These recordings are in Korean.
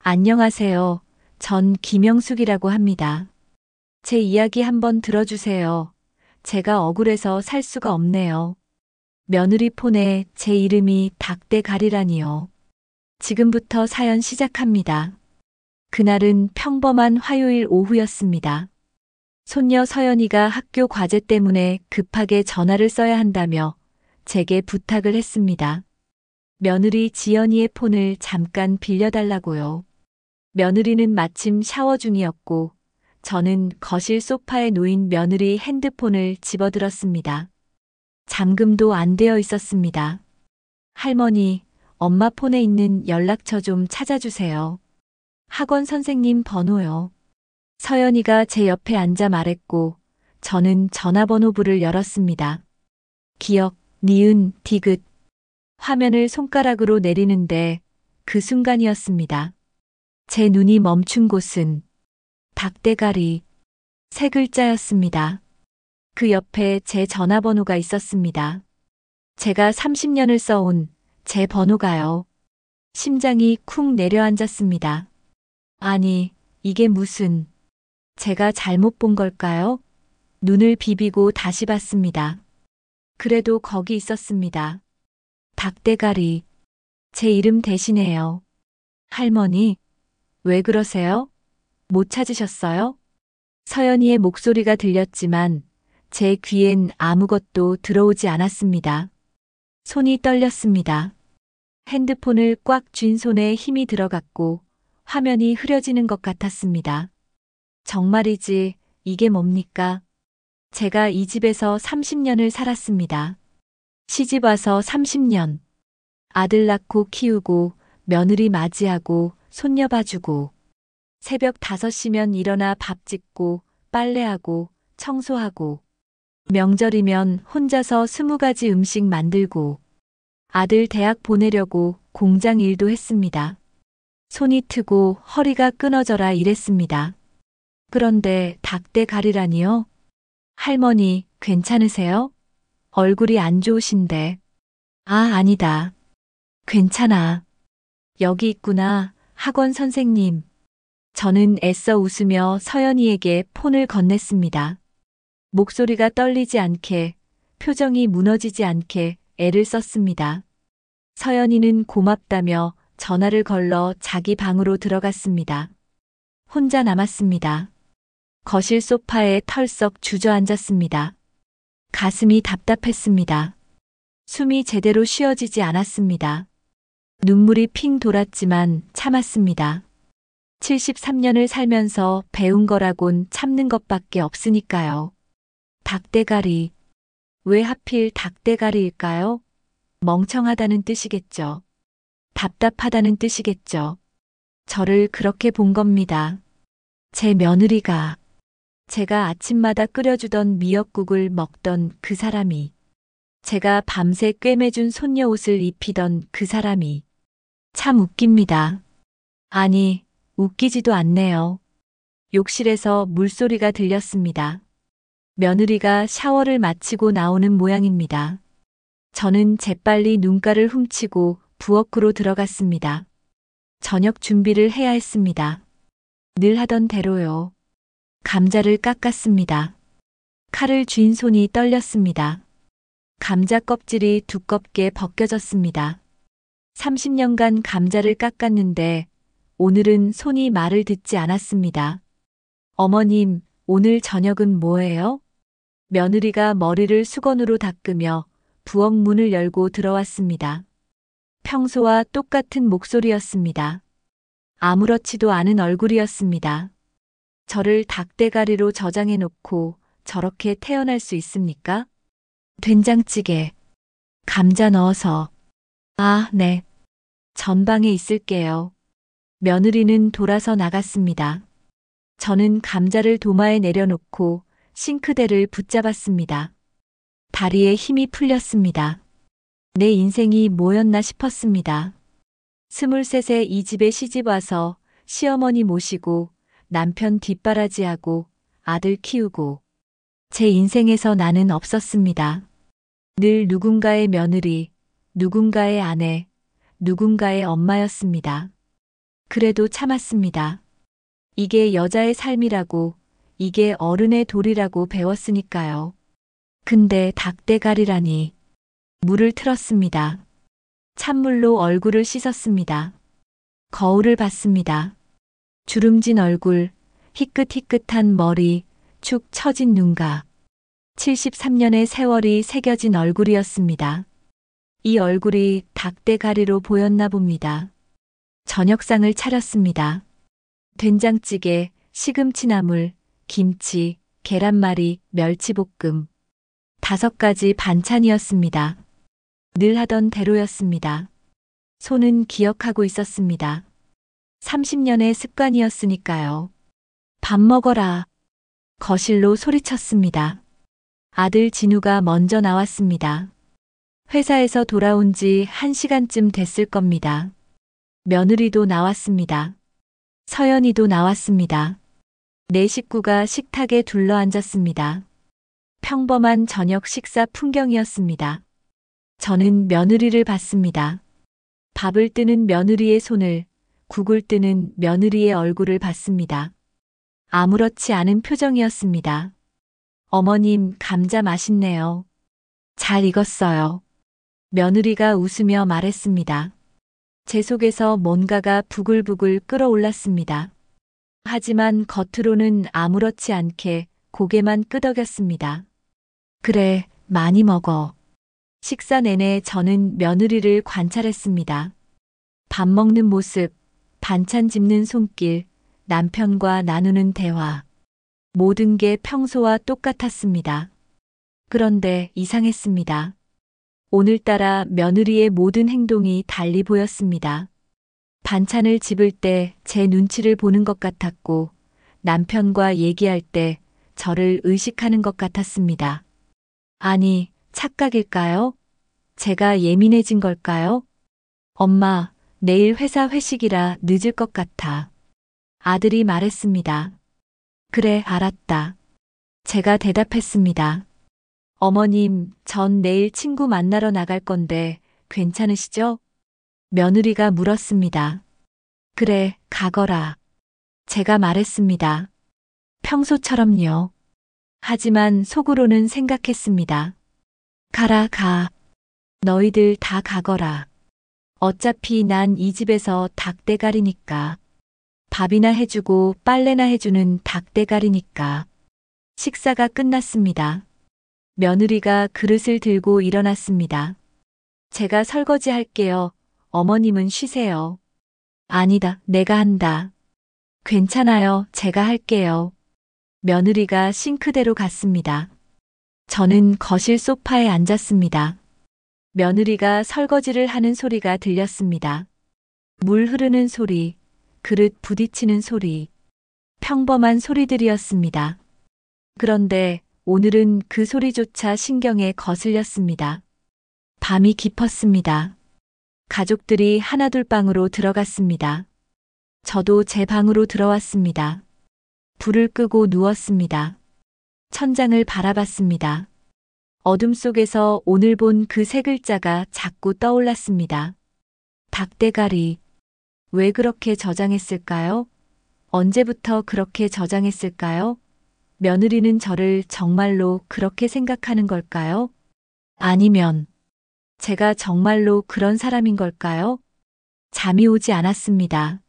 안녕하세요. 전 김영숙이라고 합니다. 제 이야기 한번 들어주세요. 제가 억울해서 살 수가 없네요. 며느리 폰에 제 이름이 닭대가리라니요. 지금부터 사연 시작합니다. 그날은 평범한 화요일 오후였습니다. 손녀 서연이가 학교 과제 때문에 급하게 전화를 써야 한다며 제게 부탁을 했습니다. 며느리 지연이의 폰을 잠깐 빌려달라고요. 며느리는 마침 샤워 중이었고 저는 거실 소파에 놓인 며느리 핸드폰을 집어들었습니다. 잠금도 안 되어 있었습니다. 할머니, 엄마 폰에 있는 연락처 좀 찾아주세요. 학원 선생님 번호요. 서연이가 제 옆에 앉아 말했고 저는 전화번호부를 열었습니다. 기억, 니은, 디귿. 화면을 손가락으로 내리는데 그 순간이었습니다. 제 눈이 멈춘 곳은 닭대가리 세 글자였습니다. 그 옆에 제 전화번호가 있었습니다. 제가 30년을 써온 제 번호가요. 심장이 쿵 내려앉았습니다. 아니, 이게 무슨... 제가 잘못 본 걸까요? 눈을 비비고 다시 봤습니다. 그래도 거기 있었습니다. 닭대가리. 제 이름 대신에요. 할머니, 왜 그러세요? 못 찾으셨어요? 서연이의 목소리가 들렸지만 제 귀엔 아무것도 들어오지 않았습니다. 손이 떨렸습니다. 핸드폰을 꽉 쥔 손에 힘이 들어갔고 화면이 흐려지는 것 같았습니다. 정말이지, 이게 뭡니까? 제가 이 집에서 30년을 살았습니다. 시집 와서 30년. 아들 낳고 키우고 며느리 맞이하고 손녀 봐주고 새벽 5시면 일어나 밥 짓고 빨래하고 청소하고 명절이면 혼자서 20가지 음식 만들고 아들 대학 보내려고 공장 일도 했습니다. 손이 트고 허리가 끊어져라 일했습니다. 그런데 닭대가리라니요? 할머니, 괜찮으세요? 얼굴이 안 좋으신데. 아, 아니다. 괜찮아. 여기 있구나, 학원 선생님. 저는 애써 웃으며 서연이에게 폰을 건넸습니다. 목소리가 떨리지 않게, 표정이 무너지지 않게 애를 썼습니다. 서연이는 고맙다며 전화를 걸러 자기 방으로 들어갔습니다. 혼자 남았습니다. 거실 소파에 털썩 주저앉았습니다. 가슴이 답답했습니다. 숨이 제대로 쉬어지지 않았습니다. 눈물이 핑 돌았지만 참았습니다. 73년을 살면서 배운 거라곤 참는 것밖에 없으니까요. 닭대가리. 왜 하필 닭대가리일까요? 멍청하다는 뜻이겠죠. 답답하다는 뜻이겠죠. 저를 그렇게 본 겁니다. 제 며느리가, 제가 아침마다 끓여주던 미역국을 먹던 그 사람이, 제가 밤새 꿰매준 손녀 옷을 입히던 그 사람이. 참 웃깁니다. 아니, 웃기지도 않네요. 욕실에서 물소리가 들렸습니다. 며느리가 샤워를 마치고 나오는 모양입니다. 저는 재빨리 눈가를 훔치고 부엌으로 들어갔습니다. 저녁 준비를 해야 했습니다. 늘 하던 대로요. 감자를 깎았습니다. 칼을 쥔 손이 떨렸습니다. 감자 껍질이 두껍게 벗겨졌습니다. 30년간 감자를 깎았는데 오늘은 손이 말을 듣지 않았습니다. 어머님, 오늘 저녁은 뭐예요? 며느리가 머리를 수건으로 닦으며 부엌 문을 열고 들어왔습니다. 평소와 똑같은 목소리였습니다. 아무렇지도 않은 얼굴이었습니다. 저를 닭대가리로 저장해 놓고 저렇게 태어날 수 있습니까? 된장찌개, 감자 넣어서. 아, 네. 전방에 있을게요. 며느리는 돌아서 나갔습니다. 저는 감자를 도마에 내려놓고 싱크대를 붙잡았습니다. 다리에 힘이 풀렸습니다. 내 인생이 뭐였나 싶었습니다. 23세 이 집에 시집 와서 시어머니 모시고 남편 뒷바라지하고 아들 키우고 제 인생에서 나는 없었습니다. 늘 누군가의 며느리, 누군가의 아내, 누군가의 엄마였습니다. 그래도 참았습니다. 이게 여자의 삶이라고, 이게 어른의 도리라고 배웠으니까요. 근데 닭대가리라니. 물을 틀었습니다. 찬물로 얼굴을 씻었습니다. 거울을 봤습니다. 주름진 얼굴, 희끗희끗한 머리, 축 처진 눈가. 73년의 세월이 새겨진 얼굴이었습니다. 이 얼굴이 닭대가리로 보였나 봅니다. 저녁상을 차렸습니다. 된장찌개, 시금치나물, 김치, 계란말이, 멸치볶음. 5가지 반찬이었습니다. 늘 하던 대로였습니다. 손은 기억하고 있었습니다. 30년의 습관이었으니까요. 밥 먹어라. 거실로 소리쳤습니다. 아들 진우가 먼저 나왔습니다. 회사에서 돌아온 지 1시간쯤 됐을 겁니다. 며느리도 나왔습니다. 서연이도 나왔습니다. 네 식구가 식탁에 둘러앉았습니다. 평범한 저녁 식사 풍경이었습니다. 저는 며느리를 봤습니다. 밥을 뜨는 며느리의 손을, 국을 뜨는 며느리의 얼굴을 봤습니다. 아무렇지 않은 표정이었습니다. 어머님, 감자 맛있네요. 잘 익었어요. 며느리가 웃으며 말했습니다. 제 속에서 뭔가가 부글부글 끓어올랐습니다. 하지만 겉으로는 아무렇지 않게 고개만 끄덕였습니다. 그래, 많이 먹어. 식사 내내 저는 며느리를 관찰했습니다. 밥 먹는 모습, 반찬 집는 손길, 남편과 나누는 대화. 모든 게 평소와 똑같았습니다. 그런데 이상했습니다. 오늘따라 며느리의 모든 행동이 달리 보였습니다. 반찬을 집을 때 제 눈치를 보는 것 같았고, 남편과 얘기할 때 저를 의식하는 것 같았습니다. 아니, 착각일까요? 제가 예민해진 걸까요? 엄마, 내일 회사 회식이라 늦을 것 같아. 아들이 말했습니다. 그래, 알았다. 제가 대답했습니다. 어머님, 전 내일 친구 만나러 나갈 건데 괜찮으시죠? 며느리가 물었습니다. 그래, 가거라. 제가 말했습니다. 평소처럼요. 하지만 속으로는 생각했습니다. 가라, 가. 너희들 다 가거라. 어차피 난 이 집에서 닭대가리니까. 밥이나 해주고 빨래나 해주는 닭대가리니까. 식사가 끝났습니다. 며느리가 그릇을 들고 일어났습니다. 제가 설거지 할게요. 어머님은 쉬세요. 아니다, 내가 한다. 괜찮아요, 제가 할게요. 며느리가 싱크대로 갔습니다. 저는 거실 소파에 앉았습니다. 며느리가 설거지를 하는 소리가 들렸습니다. 물 흐르는 소리, 그릇 부딪히는 소리, 평범한 소리들이었습니다. 그런데 오늘은 그 소리조차 신경에 거슬렸습니다. 밤이 깊었습니다. 가족들이 하나둘 방으로 들어갔습니다. 저도 제 방으로 들어왔습니다. 불을 끄고 누웠습니다. 천장을 바라봤습니다. 어둠 속에서 오늘 본 그 세 글자가 자꾸 떠올랐습니다. 닭대가리. 왜 그렇게 저장했을까요? 언제부터 그렇게 저장했을까요? 며느리는 저를 정말로 그렇게 생각하는 걸까요? 아니면 제가 정말로 그런 사람인 걸까요? 잠이 오지 않았습니다.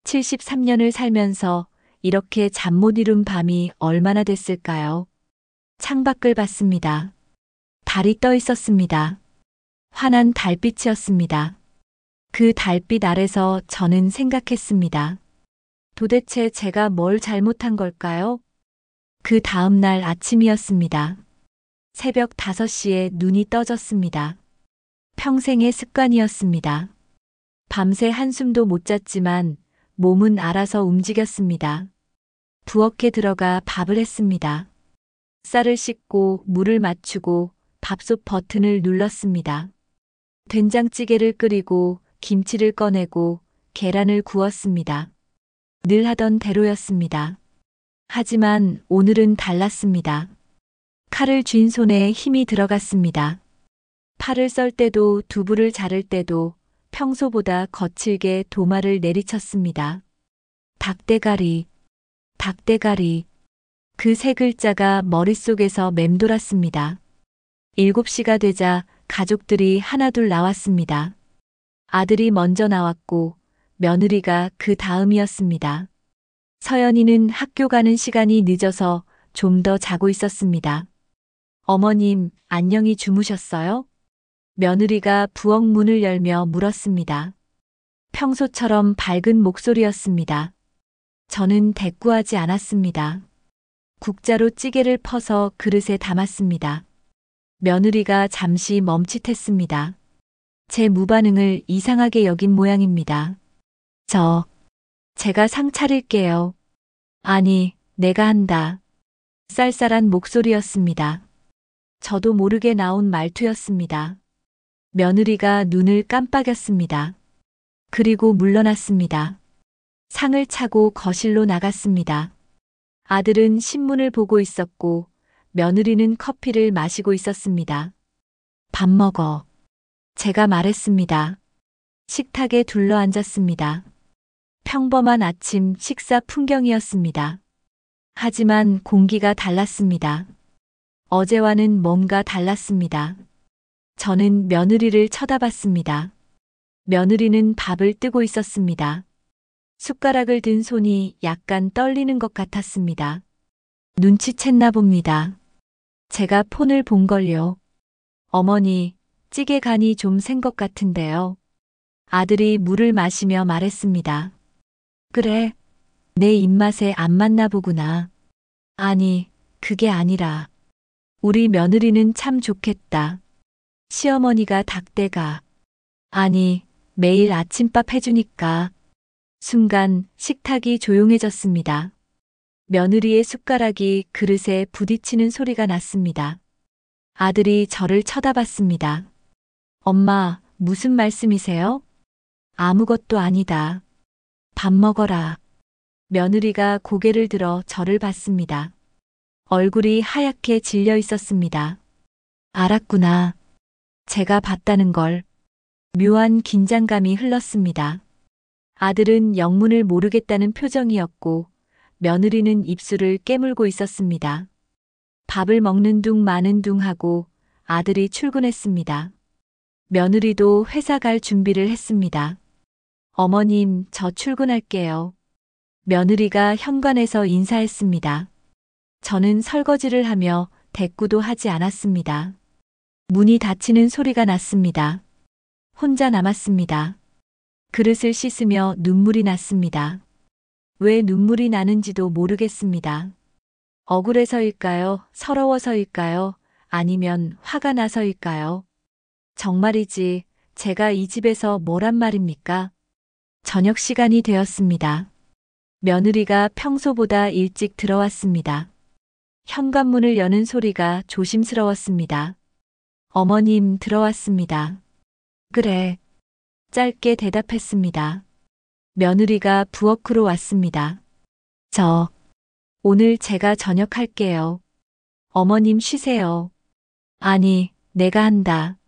73년을 살면서 이렇게 잠 못 이룬 밤이 얼마나 됐을까요? 창밖을 봤습니다. 달이 떠 있었습니다. 환한 달빛이었습니다. 그 달빛 아래서 저는 생각했습니다. 도대체 제가 뭘 잘못한 걸까요? 그 다음 날 아침이었습니다. 새벽 5시에 눈이 떠졌습니다. 평생의 습관이었습니다. 밤새 한숨도 못 잤지만 몸은 알아서 움직였습니다. 부엌에 들어가 밥을 했습니다. 쌀을 씻고 물을 맞추고 밥솥 버튼을 눌렀습니다. 된장찌개를 끓이고 김치를 꺼내고 계란을 구웠습니다. 늘 하던 대로였습니다. 하지만 오늘은 달랐습니다. 칼을 쥔 손에 힘이 들어갔습니다. 팔을 썰 때도 두부를 자를 때도 평소보다 거칠게 도마를 내리쳤습니다. 닭대가리, 닭대가리. 그 세 글자가 머릿속에서 맴돌았습니다. 7시가 되자 가족들이 하나둘 나왔습니다. 아들이 먼저 나왔고 며느리가 그 다음이었습니다. 서연이는 학교 가는 시간이 늦어서 좀 더 자고 있었습니다. 어머님, 안녕히 주무셨어요? 며느리가 부엌 문을 열며 물었습니다. 평소처럼 밝은 목소리였습니다. 저는 대꾸하지 않았습니다. 국자로 찌개를 퍼서 그릇에 담았습니다. 며느리가 잠시 멈칫했습니다. 제 무반응을 이상하게 여긴 모양입니다. 제가 상 차릴게요. 아니, 내가 한다. 쌀쌀한 목소리였습니다. 저도 모르게 나온 말투였습니다. 며느리가 눈을 깜빡였습니다. 그리고 물러났습니다. 상을 차고 거실로 나갔습니다. 아들은 신문을 보고 있었고 며느리는 커피를 마시고 있었습니다. 밥 먹어. 제가 말했습니다. 식탁에 둘러앉았습니다. 평범한 아침 식사 풍경이었습니다. 하지만 공기가 달랐습니다. 어제와는 뭔가 달랐습니다. 저는 며느리를 쳐다봤습니다. 며느리는 밥을 뜨고 있었습니다. 숟가락을 든 손이 약간 떨리는 것 같았습니다. 눈치챘나 봅니다. 제가 폰을 본걸요. 어머니, 찌개 간이 좀 센 것 같은데요. 아들이 물을 마시며 말했습니다. 그래, 내 입맛에 안 맞나 보구나. 아니, 그게 아니라. 우리 며느리는 참 좋겠다. 시어머니가 닭대가. 아니, 매일 아침밥 해주니까. 순간 식탁이 조용해졌습니다. 며느리의 숟가락이 그릇에 부딪히는 소리가 났습니다. 아들이 저를 쳐다봤습니다. 엄마, 무슨 말씀이세요? 아무것도 아니다. 밥 먹어라. 며느리가 고개를 들어 저를 봤습니다. 얼굴이 하얗게 질려 있었습니다. 알았구나. 제가 봤다는 걸. 묘한 긴장감이 흘렀습니다. 아들은 영문을 모르겠다는 표정이었고 며느리는 입술을 깨물고 있었습니다. 밥을 먹는 둥 마는 둥 하고 아들이 출근했습니다. 며느리도 회사 갈 준비를 했습니다. 어머님, 저 출근할게요. 며느리가 현관에서 인사했습니다. 저는 설거지를 하며 대꾸도 하지 않았습니다. 문이 닫히는 소리가 났습니다. 혼자 남았습니다. 그릇을 씻으며 눈물이 났습니다. 왜 눈물이 나는지도 모르겠습니다. 억울해서일까요? 서러워서일까요? 아니면 화가 나서일까요? 정말이지, 제가 이 집에서 뭐란 말입니까? 저녁 시간이 되었습니다. 며느리가 평소보다 일찍 들어왔습니다. 현관문을 여는 소리가 조심스러웠습니다. 어머님 들어왔습니다. 그래. 짧게 대답했습니다. 며느리가 부엌으로 왔습니다. 오늘 제가 저녁 할게요. 어머님 쉬세요. 아니, 내가 한다.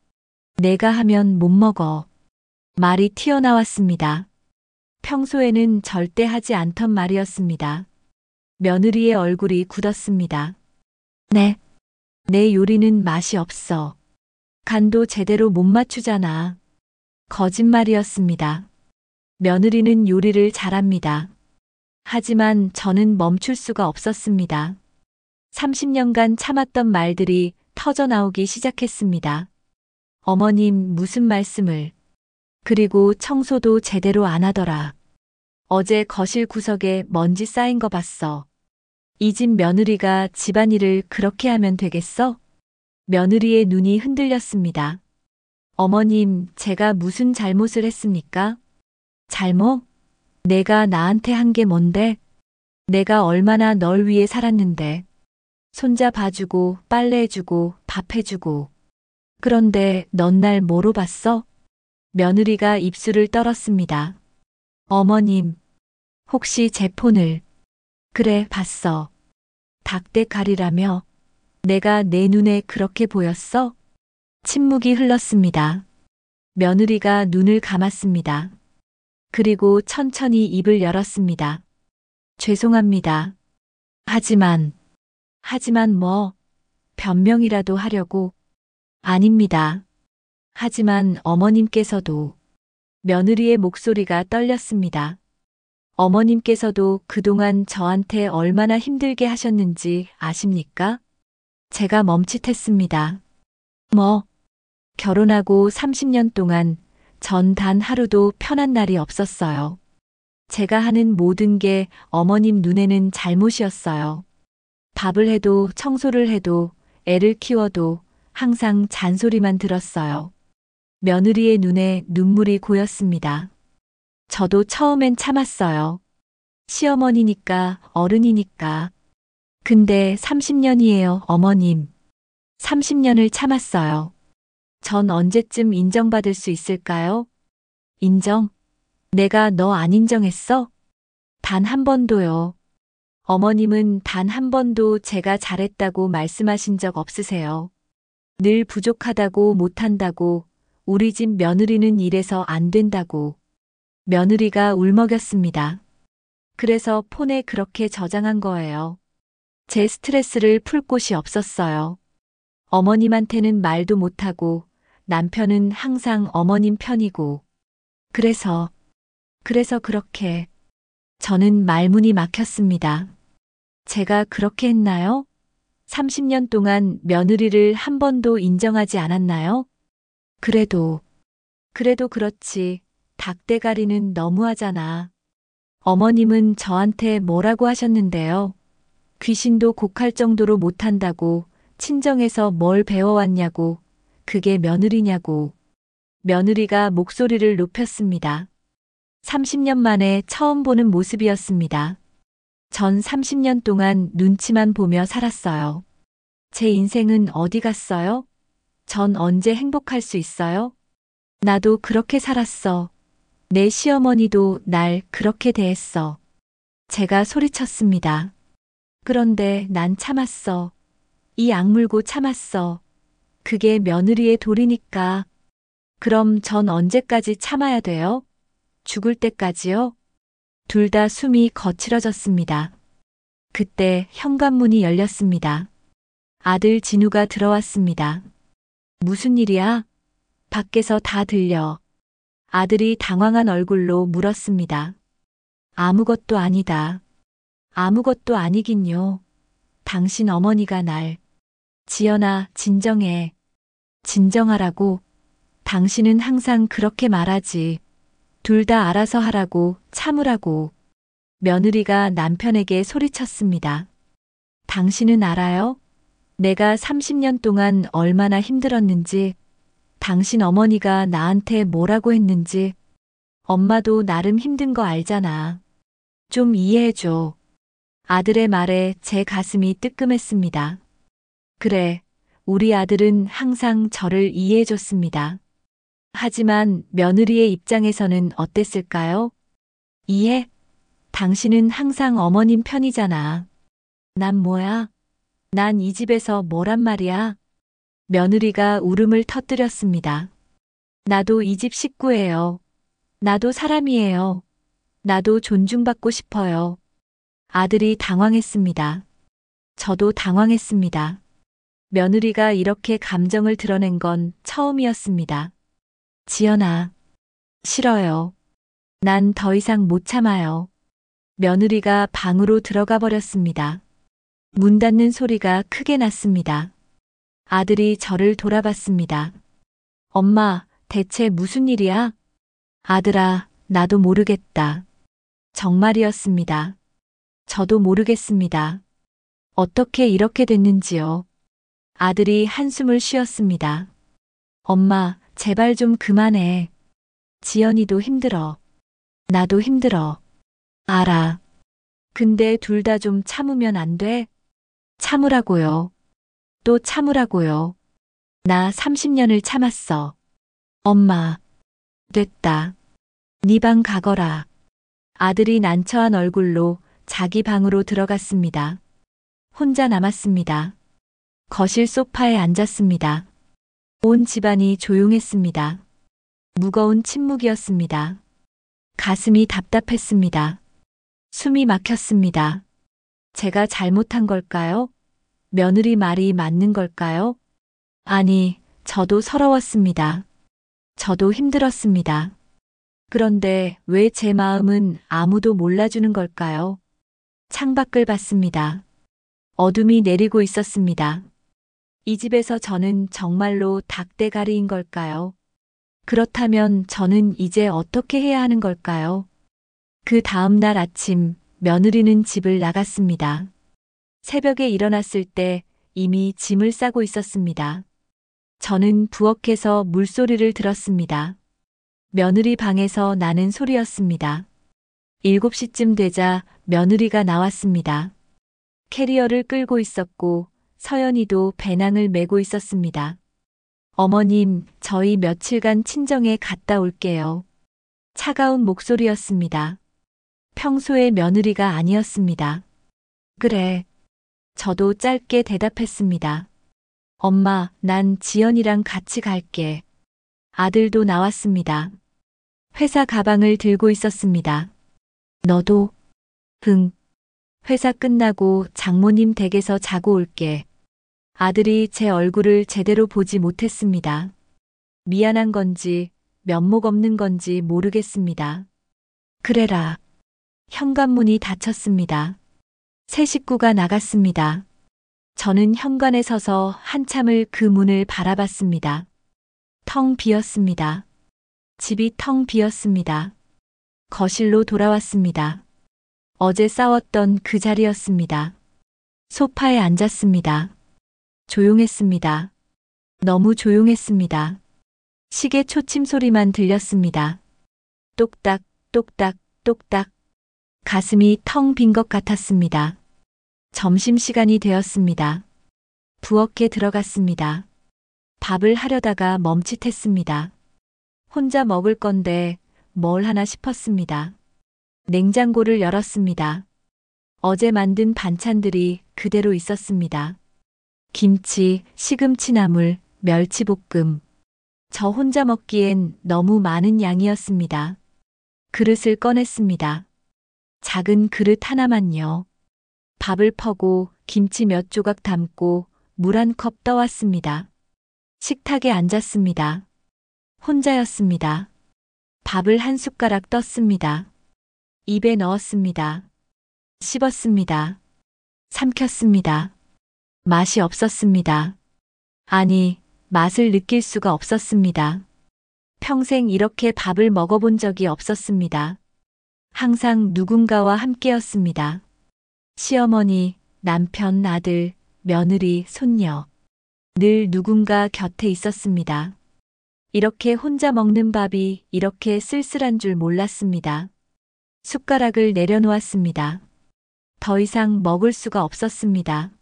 내가 하면 못 먹어. 말이 튀어나왔습니다. 평소에는 절대 하지 않던 말이었습니다. 며느리의 얼굴이 굳었습니다. 네. 내 요리는 맛이 없어. 간도 제대로 못 맞추잖아. 거짓말이었습니다. 며느리는 요리를 잘합니다. 하지만 저는 멈출 수가 없었습니다. 30년간 참았던 말들이 터져나오기 시작했습니다. 어머님 무슨 말씀을. 그리고 청소도 제대로 안 하더라. 어제 거실 구석에 먼지 쌓인 거 봤어. 이 집 며느리가 집안일을 그렇게 하면 되겠어? 며느리의 눈이 흔들렸습니다. 어머님, 제가 무슨 잘못을 했습니까? 잘못? 내가 나한테 한 게 뭔데? 내가 얼마나 널 위해 살았는데. 손자 봐주고, 빨래해주고, 밥해주고. 그런데 넌 날 뭐로 봤어? 며느리가 입술을 떨었습니다. 어머님, 혹시 제 폰을. 그래, 봤어. 닭대가리라며? 내가 내 눈에 그렇게 보였어? 침묵이 흘렀습니다. 며느리가 눈을 감았습니다. 그리고 천천히 입을 열었습니다. 죄송합니다. 하지만 뭐, 변명이라도 하려고. 아닙니다. 하지만 어머님께서도. 며느리의 목소리가 떨렸습니다. 어머님께서도 그동안 저한테 얼마나 힘들게 하셨는지 아십니까? 제가 멈칫했습니다. 결혼하고 30년 동안 전 단 하루도 편한 날이 없었어요. 제가 하는 모든 게 어머님 눈에는 잘못이었어요. 밥을 해도 청소를 해도 애를 키워도 항상 잔소리만 들었어요. 며느리의 눈에 눈물이 고였습니다. 저도 처음엔 참았어요. 시어머니니까, 어른이니까. 근데 30년이에요, 어머님. 30년을 참았어요. 전 언제쯤 인정받을 수 있을까요? 인정? 내가 너 안 인정했어? 단 한 번도요. 어머님은 단 한 번도 제가 잘했다고 말씀하신 적 없으세요. 늘 부족하다고 못한다고, 우리 집 며느리는 이래서 안 된다고. 며느리가 울먹였습니다. 그래서 폰에 그렇게 저장한 거예요. 제 스트레스를 풀 곳이 없었어요. 어머님한테는 말도 못하고 남편은 항상 어머님 편이고. 그래서 그렇게 저는 말문이 막혔습니다. 제가 그렇게 했나요? 30년 동안 며느리를 한 번도 인정하지 않았나요? 그래도 그렇지. 닭대가리는 너무하잖아. 어머님은 저한테 뭐라고 하셨는데요? 귀신도 곡할 정도로 못한다고, 친정에서 뭘 배워왔냐고, 그게 며느리냐고. 며느리가 목소리를 높였습니다. 30년 만에 처음 보는 모습이었습니다. 전 30년 동안 눈치만 보며 살았어요. 제 인생은 어디 갔어요? 전 언제 행복할 수 있어요? 나도 그렇게 살았어. 내 시어머니도 날 그렇게 대했어. 제가 소리쳤습니다. 그런데 난 참았어. 이 악물고 참았어. 그게 며느리의 도리니까. 그럼 전 언제까지 참아야 돼요? 죽을 때까지요? 둘 다 숨이 거칠어졌습니다. 그때 현관문이 열렸습니다. 아들 진우가 들어왔습니다. 무슨 일이야? 밖에서 다 들려. 아들이 당황한 얼굴로 물었습니다. 아무것도 아니다. 아무것도 아니긴요. 당신 어머니가 날. 지연아, 진정해. 진정하라고. 당신은 항상 그렇게 말하지. 둘 다 알아서 하라고, 참으라고. 며느리가 남편에게 소리쳤습니다. 당신은 알아요? 내가 30년 동안 얼마나 힘들었는지, 당신 어머니가 나한테 뭐라고 했는지. 엄마도 나름 힘든 거 알잖아. 좀 이해해줘. 아들의 말에 제 가슴이 뜨끔했습니다. 그래, 우리 아들은 항상 저를 이해해줬습니다. 하지만 며느리의 입장에서는 어땠을까요? 이해? 당신은 항상 어머님 편이잖아. 난 뭐야? 난 이 집에서 뭐란 말이야? 며느리가 울음을 터뜨렸습니다. 나도 이 집 식구예요. 나도 사람이에요. 나도 존중받고 싶어요. 아들이 당황했습니다. 저도 당황했습니다. 며느리가 이렇게 감정을 드러낸 건 처음이었습니다. 지연아, 싫어요. 난 더 이상 못 참아요. 며느리가 방으로 들어가 버렸습니다. 문 닫는 소리가 크게 났습니다. 아들이 저를 돌아봤습니다. 엄마, 대체 무슨 일이야? 아들아, 나도 모르겠다. 정말이었습니다. 저도 모르겠습니다. 어떻게 이렇게 됐는지요. 아들이 한숨을 쉬었습니다. 엄마, 제발 좀 그만해. 지연이도 힘들어. 나도 힘들어. 알아. 근데 둘 다 좀 참으면 안 돼? 참으라고요. 또 참으라고요. 나 30년을 참았어. 엄마. 됐다. 네 방 가거라. 아들이 난처한 얼굴로 자기 방으로 들어갔습니다. 혼자 남았습니다. 거실 소파에 앉았습니다. 온 집안이 조용했습니다. 무거운 침묵이었습니다. 가슴이 답답했습니다. 숨이 막혔습니다. 제가 잘못한 걸까요? 며느리 말이 맞는 걸까요? 아니, 저도 서러웠습니다. 저도 힘들었습니다. 그런데 왜 제 마음은 아무도 몰라주는 걸까요? 창밖을 봤습니다. 어둠이 내리고 있었습니다. 이 집에서 저는 정말로 닭대가리인 걸까요? 그렇다면 저는 이제 어떻게 해야 하는 걸까요? 그 다음 날 아침, 며느리는 집을 나갔습니다. 새벽에 일어났을 때 이미 짐을 싸고 있었습니다. 저는 부엌에서 물소리를 들었습니다. 며느리 방에서 나는 소리였습니다. 7시쯤 되자 며느리가 나왔습니다. 캐리어를 끌고 있었고 서연이도 배낭을 메고 있었습니다. 어머님, 저희 며칠간 친정에 갔다 올게요. 차가운 목소리였습니다. 평소의 며느리가 아니었습니다. 그래. 저도 짧게 대답했습니다. 엄마, 난 지연이랑 같이 갈게. 아들도 나왔습니다. 회사 가방을 들고 있었습니다. 너도? 응. 회사 끝나고 장모님 댁에서 자고 올게. 아들이 제 얼굴을 제대로 보지 못했습니다. 미안한 건지 면목 없는 건지 모르겠습니다. 그래라. 현관문이 닫혔습니다. 새 식구가 나갔습니다. 저는 현관에 서서 한참을 그 문을 바라봤습니다. 텅 비었습니다. 집이 텅 비었습니다. 거실로 돌아왔습니다. 어제 싸웠던 그 자리였습니다. 소파에 앉았습니다. 조용했습니다. 너무 조용했습니다. 시계 초침 소리만 들렸습니다. 똑딱, 똑딱, 똑딱. 가슴이 텅 빈 것 같았습니다. 점심시간이 되었습니다. 부엌에 들어갔습니다. 밥을 하려다가 멈칫했습니다. 혼자 먹을 건데 뭘 하나 싶었습니다. 냉장고를 열었습니다. 어제 만든 반찬들이 그대로 있었습니다. 김치, 시금치나물, 멸치볶음. 저 혼자 먹기엔 너무 많은 양이었습니다. 그릇을 꺼냈습니다. 작은 그릇 하나만요. 밥을 퍼고 김치 몇 조각 담고 물 한 컵 떠왔습니다. 식탁에 앉았습니다. 혼자였습니다. 밥을 한 숟가락 떴습니다. 입에 넣었습니다. 씹었습니다. 삼켰습니다. 맛이 없었습니다. 아니, 맛을 느낄 수가 없었습니다. 평생 이렇게 밥을 먹어본 적이 없었습니다. 항상 누군가와 함께였습니다. 시어머니, 남편, 아들, 며느리, 손녀. 늘 누군가 곁에 있었습니다. 이렇게 혼자 먹는 밥이 이렇게 쓸쓸한 줄 몰랐습니다. 숟가락을 내려놓았습니다. 더 이상 먹을 수가 없었습니다.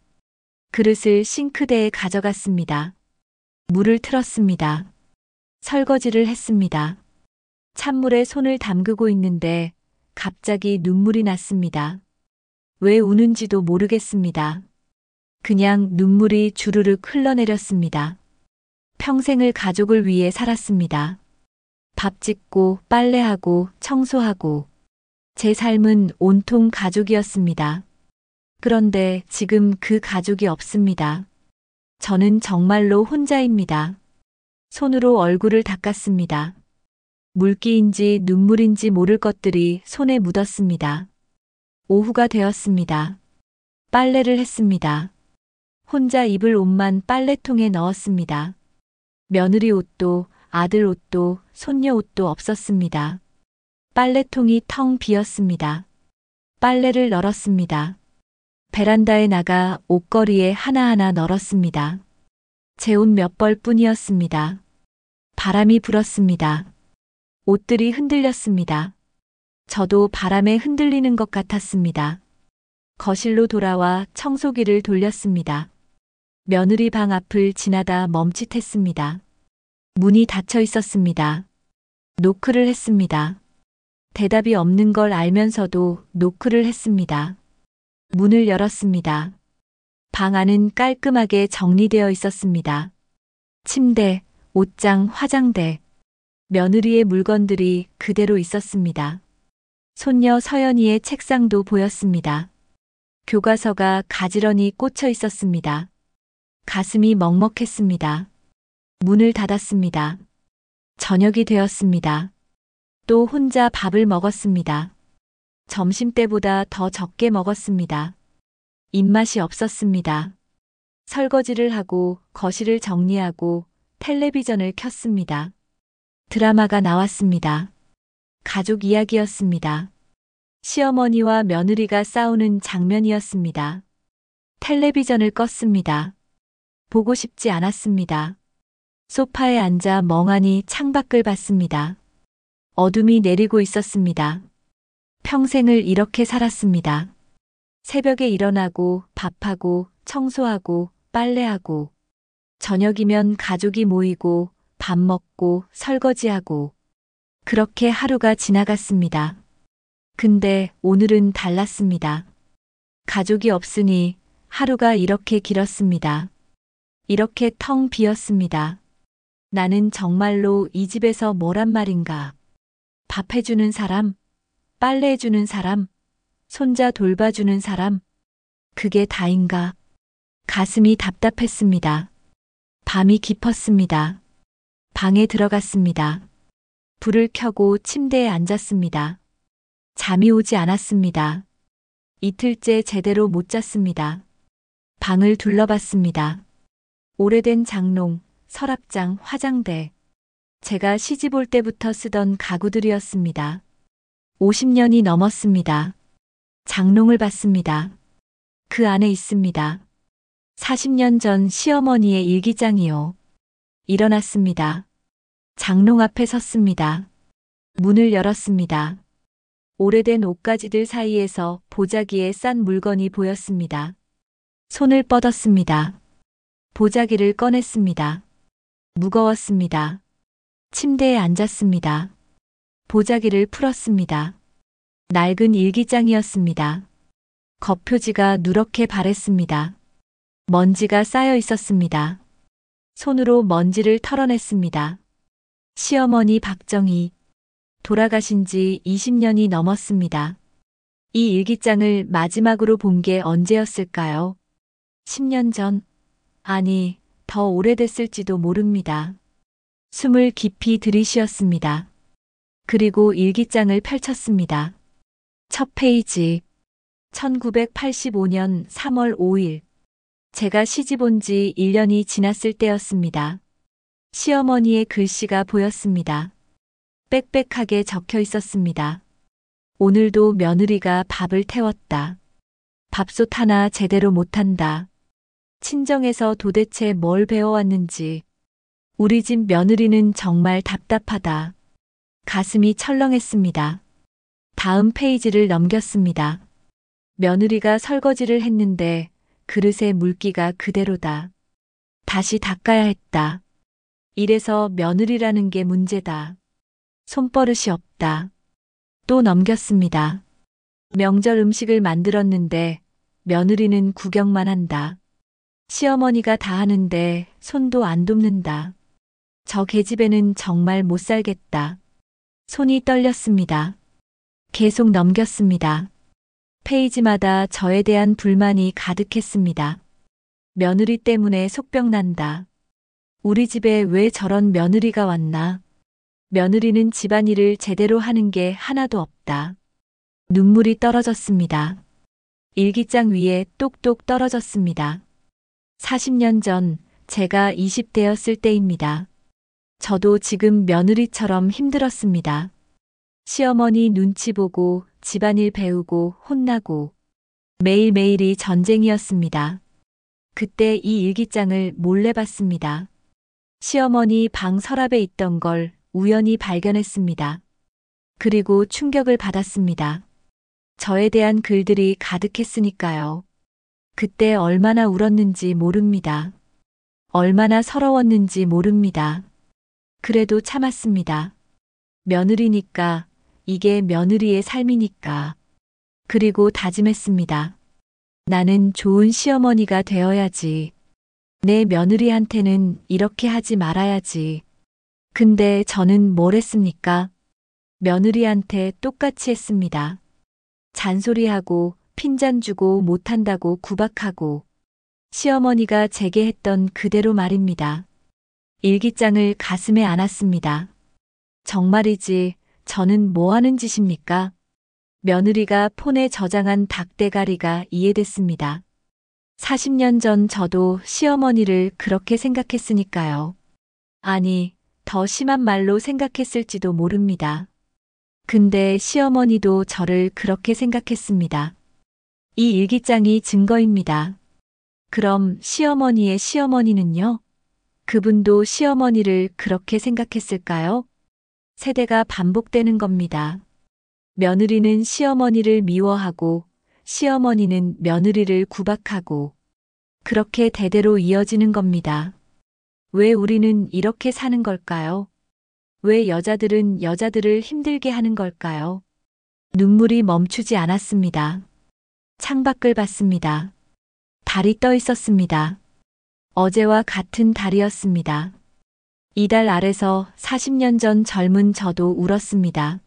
그릇을 싱크대에 가져갔습니다. 물을 틀었습니다. 설거지를 했습니다. 찬물에 손을 담그고 있는데 갑자기 눈물이 났습니다. 왜 우는지도 모르겠습니다. 그냥 눈물이 주르륵 흘러내렸습니다. 평생을 가족을 위해 살았습니다. 밥 짓고 빨래하고 청소하고 제 삶은 온통 가족이었습니다. 그런데 지금 그 가족이 없습니다. 저는 정말로 혼자입니다. 손으로 얼굴을 닦았습니다. 물기인지 눈물인지 모를 것들이 손에 묻었습니다. 오후가 되었습니다. 빨래를 했습니다. 혼자 입을 옷만 빨래통에 넣었습니다. 며느리 옷도 아들 옷도 손녀 옷도 없었습니다. 빨래통이 텅 비었습니다. 빨래를 널었습니다. 베란다에 나가 옷걸이에 하나하나 널었습니다. 제 옷 몇 벌뿐이었습니다. 바람이 불었습니다. 옷들이 흔들렸습니다. 저도 바람에 흔들리는 것 같았습니다. 거실로 돌아와 청소기를 돌렸습니다. 며느리 방 앞을 지나다 멈칫했습니다. 문이 닫혀 있었습니다. 노크를 했습니다. 대답이 없는 걸 알면서도 노크를 했습니다. 문을 열었습니다. 방 안은 깔끔하게 정리되어 있었습니다. 침대, 옷장, 화장대. 며느리의 물건들이 그대로 있었습니다. 손녀 서연이의 책상도 보였습니다. 교과서가 가지런히 꽂혀 있었습니다. 가슴이 먹먹했습니다. 문을 닫았습니다. 저녁이 되었습니다. 또 혼자 밥을 먹었습니다. 점심때보다 더 적게 먹었습니다. 입맛이 없었습니다. 설거지를 하고 거실을 정리하고 텔레비전을 켰습니다. 드라마가 나왔습니다. 가족 이야기였습니다. 시어머니와 며느리가 싸우는 장면이었습니다. 텔레비전을 껐습니다. 보고 싶지 않았습니다. 소파에 앉아 멍하니 창밖을 봤습니다. 어둠이 내리고 있었습니다. 평생을 이렇게 살았습니다. 새벽에 일어나고 밥하고 청소하고 빨래하고 저녁이면 가족이 모이고 밥 먹고 설거지하고 그렇게 하루가 지나갔습니다. 근데 오늘은 달랐습니다. 가족이 없으니 하루가 이렇게 길었습니다. 이렇게 텅 비었습니다. 나는 정말로 이 집에서 뭐란 말인가? 밥 해주는 사람, 빨래해주는 사람, 손자 돌봐주는 사람, 그게 다인가? 가슴이 답답했습니다. 밤이 깊었습니다. 방에 들어갔습니다. 불을 켜고 침대에 앉았습니다. 잠이 오지 않았습니다. 이틀째 제대로 못 잤습니다. 방을 둘러봤습니다. 오래된 장롱, 서랍장, 화장대. 제가 시집 올 때부터 쓰던 가구들이었습니다. 50년이 넘었습니다. 장롱을 봤습니다. 그 안에 있습니다. 40년 전 시어머니의 일기장이요. 일어났습니다. 장롱 앞에 섰습니다. 문을 열었습니다. 오래된 옷가지들 사이에서 보자기에 싼 물건이 보였습니다. 손을 뻗었습니다. 보자기를 꺼냈습니다. 무거웠습니다. 침대에 앉았습니다. 보자기를 풀었습니다. 낡은 일기장이었습니다. 겉표지가 누렇게 바랬습니다. 먼지가 쌓여 있었습니다. 손으로 먼지를 털어냈습니다. 시어머니 박정희. 돌아가신 지 20년이 넘었습니다. 이 일기장을 마지막으로 본 게 언제였을까요? 10년 전? 아니, 더 오래됐을지도 모릅니다. 숨을 깊이 들이쉬었습니다. 그리고 일기장을 펼쳤습니다. 첫 페이지. 1985년 3월 5일. 제가 시집 온 지 1년이 지났을 때였습니다. 시어머니의 글씨가 보였습니다. 빽빽하게 적혀 있었습니다. 오늘도 며느리가 밥을 태웠다. 밥솥 하나 제대로 못한다. 친정에서 도대체 뭘 배워왔는지. 우리 집 며느리는 정말 답답하다. 가슴이 철렁했습니다. 다음 페이지를 넘겼습니다. 며느리가 설거지를 했는데 그릇에 물기가 그대로다. 다시 닦아야 했다. 이래서 며느리라는 게 문제다. 손버릇이 없다. 또 넘겼습니다. 명절 음식을 만들었는데 며느리는 구경만 한다. 시어머니가 다 하는데 손도 안 돕는다. 저 계집애는 정말 못 살겠다. 손이 떨렸습니다. 계속 넘겼습니다. 페이지마다 저에 대한 불만이 가득했습니다. 며느리 때문에 속병 난다. 우리 집에 왜 저런 며느리가 왔나? 며느리는 집안일을 제대로 하는 게 하나도 없다. 눈물이 떨어졌습니다. 일기장 위에 똑똑 떨어졌습니다. 40년 전 제가 20대였을 때입니다. 저도 지금 며느리처럼 힘들었습니다. 시어머니 눈치 보고 집안일 배우고 혼나고 매일매일이 전쟁이었습니다. 그때 이 일기장을 몰래 봤습니다. 시어머니 방 서랍에 있던 걸 우연히 발견했습니다. 그리고 충격을 받았습니다. 저에 대한 글들이 가득했으니까요. 그때 얼마나 울었는지 모릅니다. 얼마나 서러웠는지 모릅니다. 그래도 참았습니다. 며느리니까, 이게 며느리의 삶이니까. 그리고 다짐했습니다. 나는 좋은 시어머니가 되어야지. 내 며느리한테는 이렇게 하지 말아야지. 근데 저는 뭘 했습니까? 며느리한테 똑같이 했습니다. 잔소리하고 핀잔 주고 못한다고 구박하고 시어머니가 제게 했던 그대로 말입니다. 일기장을 가슴에 안았습니다. 정말이지 저는 뭐 하는 짓입니까? 며느리가 폰에 저장한 닭대가리가 이해됐습니다. 40년 전 저도 시어머니를 그렇게 생각했으니까요. 아니, 더 심한 말로 생각했을지도 모릅니다. 근데 시어머니도 저를 그렇게 생각했습니다. 이 일기장이 증거입니다. 그럼 시어머니의 시어머니는요? 그분도 시어머니를 그렇게 생각했을까요? 세대가 반복되는 겁니다. 며느리는 시어머니를 미워하고 시어머니는 며느리를 구박하고 그렇게 대대로 이어지는 겁니다. 왜 우리는 이렇게 사는 걸까요? 왜 여자들은 여자들을 힘들게 하는 걸까요? 눈물이 멈추지 않았습니다. 창밖을 봤습니다. 달이 떠 있었습니다. 어제와 같은 달이었습니다. 이달 아래서 40년 전 젊은 저도 울었습니다.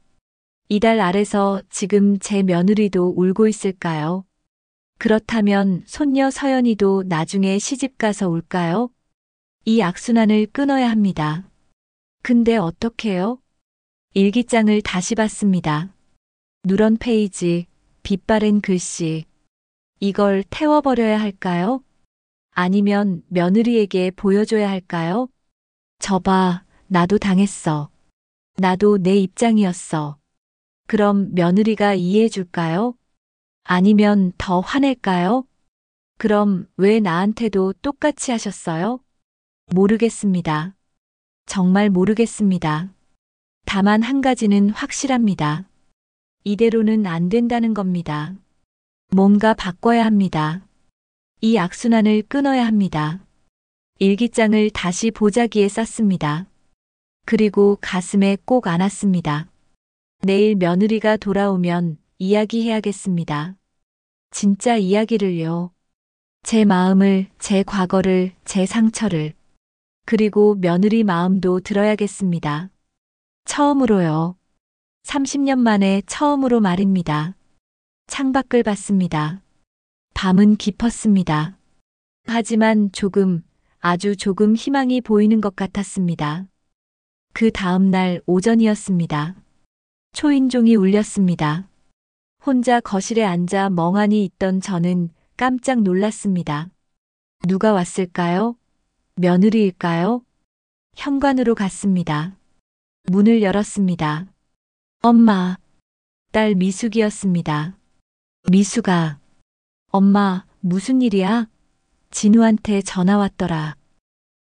이달 아래서 지금 제 며느리도 울고 있을까요? 그렇다면 손녀 서연이도 나중에 시집가서 울까요? 이 악순환을 끊어야 합니다. 근데 어떡해요? 일기장을 다시 봤습니다. 누런 페이지, 빛바랜 글씨. 이걸 태워버려야 할까요? 아니면 며느리에게 보여줘야 할까요? 저봐, 나도 당했어. 나도 내 입장이었어. 그럼 며느리가 이해해 줄까요? 아니면 더 화낼까요? 그럼 왜 나한테도 똑같이 하셨어요? 모르겠습니다. 정말 모르겠습니다. 다만 한 가지는 확실합니다. 이대로는 안 된다는 겁니다. 뭔가 바꿔야 합니다. 이 악순환을 끊어야 합니다. 일기장을 다시 보자기에 쌌습니다. 그리고 가슴에 꼭 안았습니다. 내일 며느리가 돌아오면 이야기해야겠습니다. 진짜 이야기를요. 제 마음을, 제 과거를, 제 상처를. 그리고 며느리 마음도 들어야겠습니다. 처음으로요. 30년 만에 처음으로 말입니다. 창밖을 봤습니다. 밤은 깊었습니다. 하지만 조금, 아주 조금 희망이 보이는 것 같았습니다. 그 다음 날 오전이었습니다. 초인종이 울렸습니다. 혼자 거실에 앉아 멍하니 있던 저는 깜짝 놀랐습니다. 누가 왔을까요? 며느리일까요? 현관으로 갔습니다. 문을 열었습니다. 엄마, 딸 미숙이었습니다. 미숙아, 엄마, 무슨 일이야? 진우한테 전화 왔더라.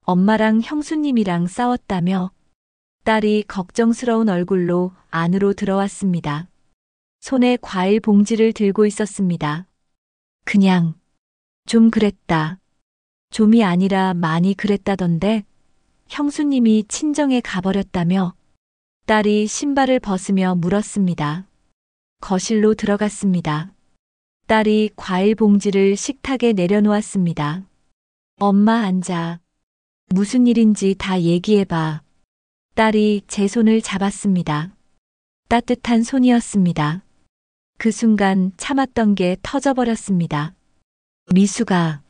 엄마랑 형수님이랑 싸웠다며? 딸이 걱정스러운 얼굴로 안으로 들어왔습니다. 손에 과일 봉지를 들고 있었습니다. 그냥, 좀 그랬다. 좀이 아니라 많이 그랬다던데? 형수님이 친정에 가버렸다며? 딸이 신발을 벗으며 물었습니다. 거실로 들어갔습니다. 딸이 과일 봉지를 식탁에 내려놓았습니다. 엄마 앉아. 무슨 일인지 다 얘기해봐. 딸이 제 손을 잡았습니다. 따뜻한 손이었습니다. 그 순간 참았던 게 터져버렸습니다. 미숙아.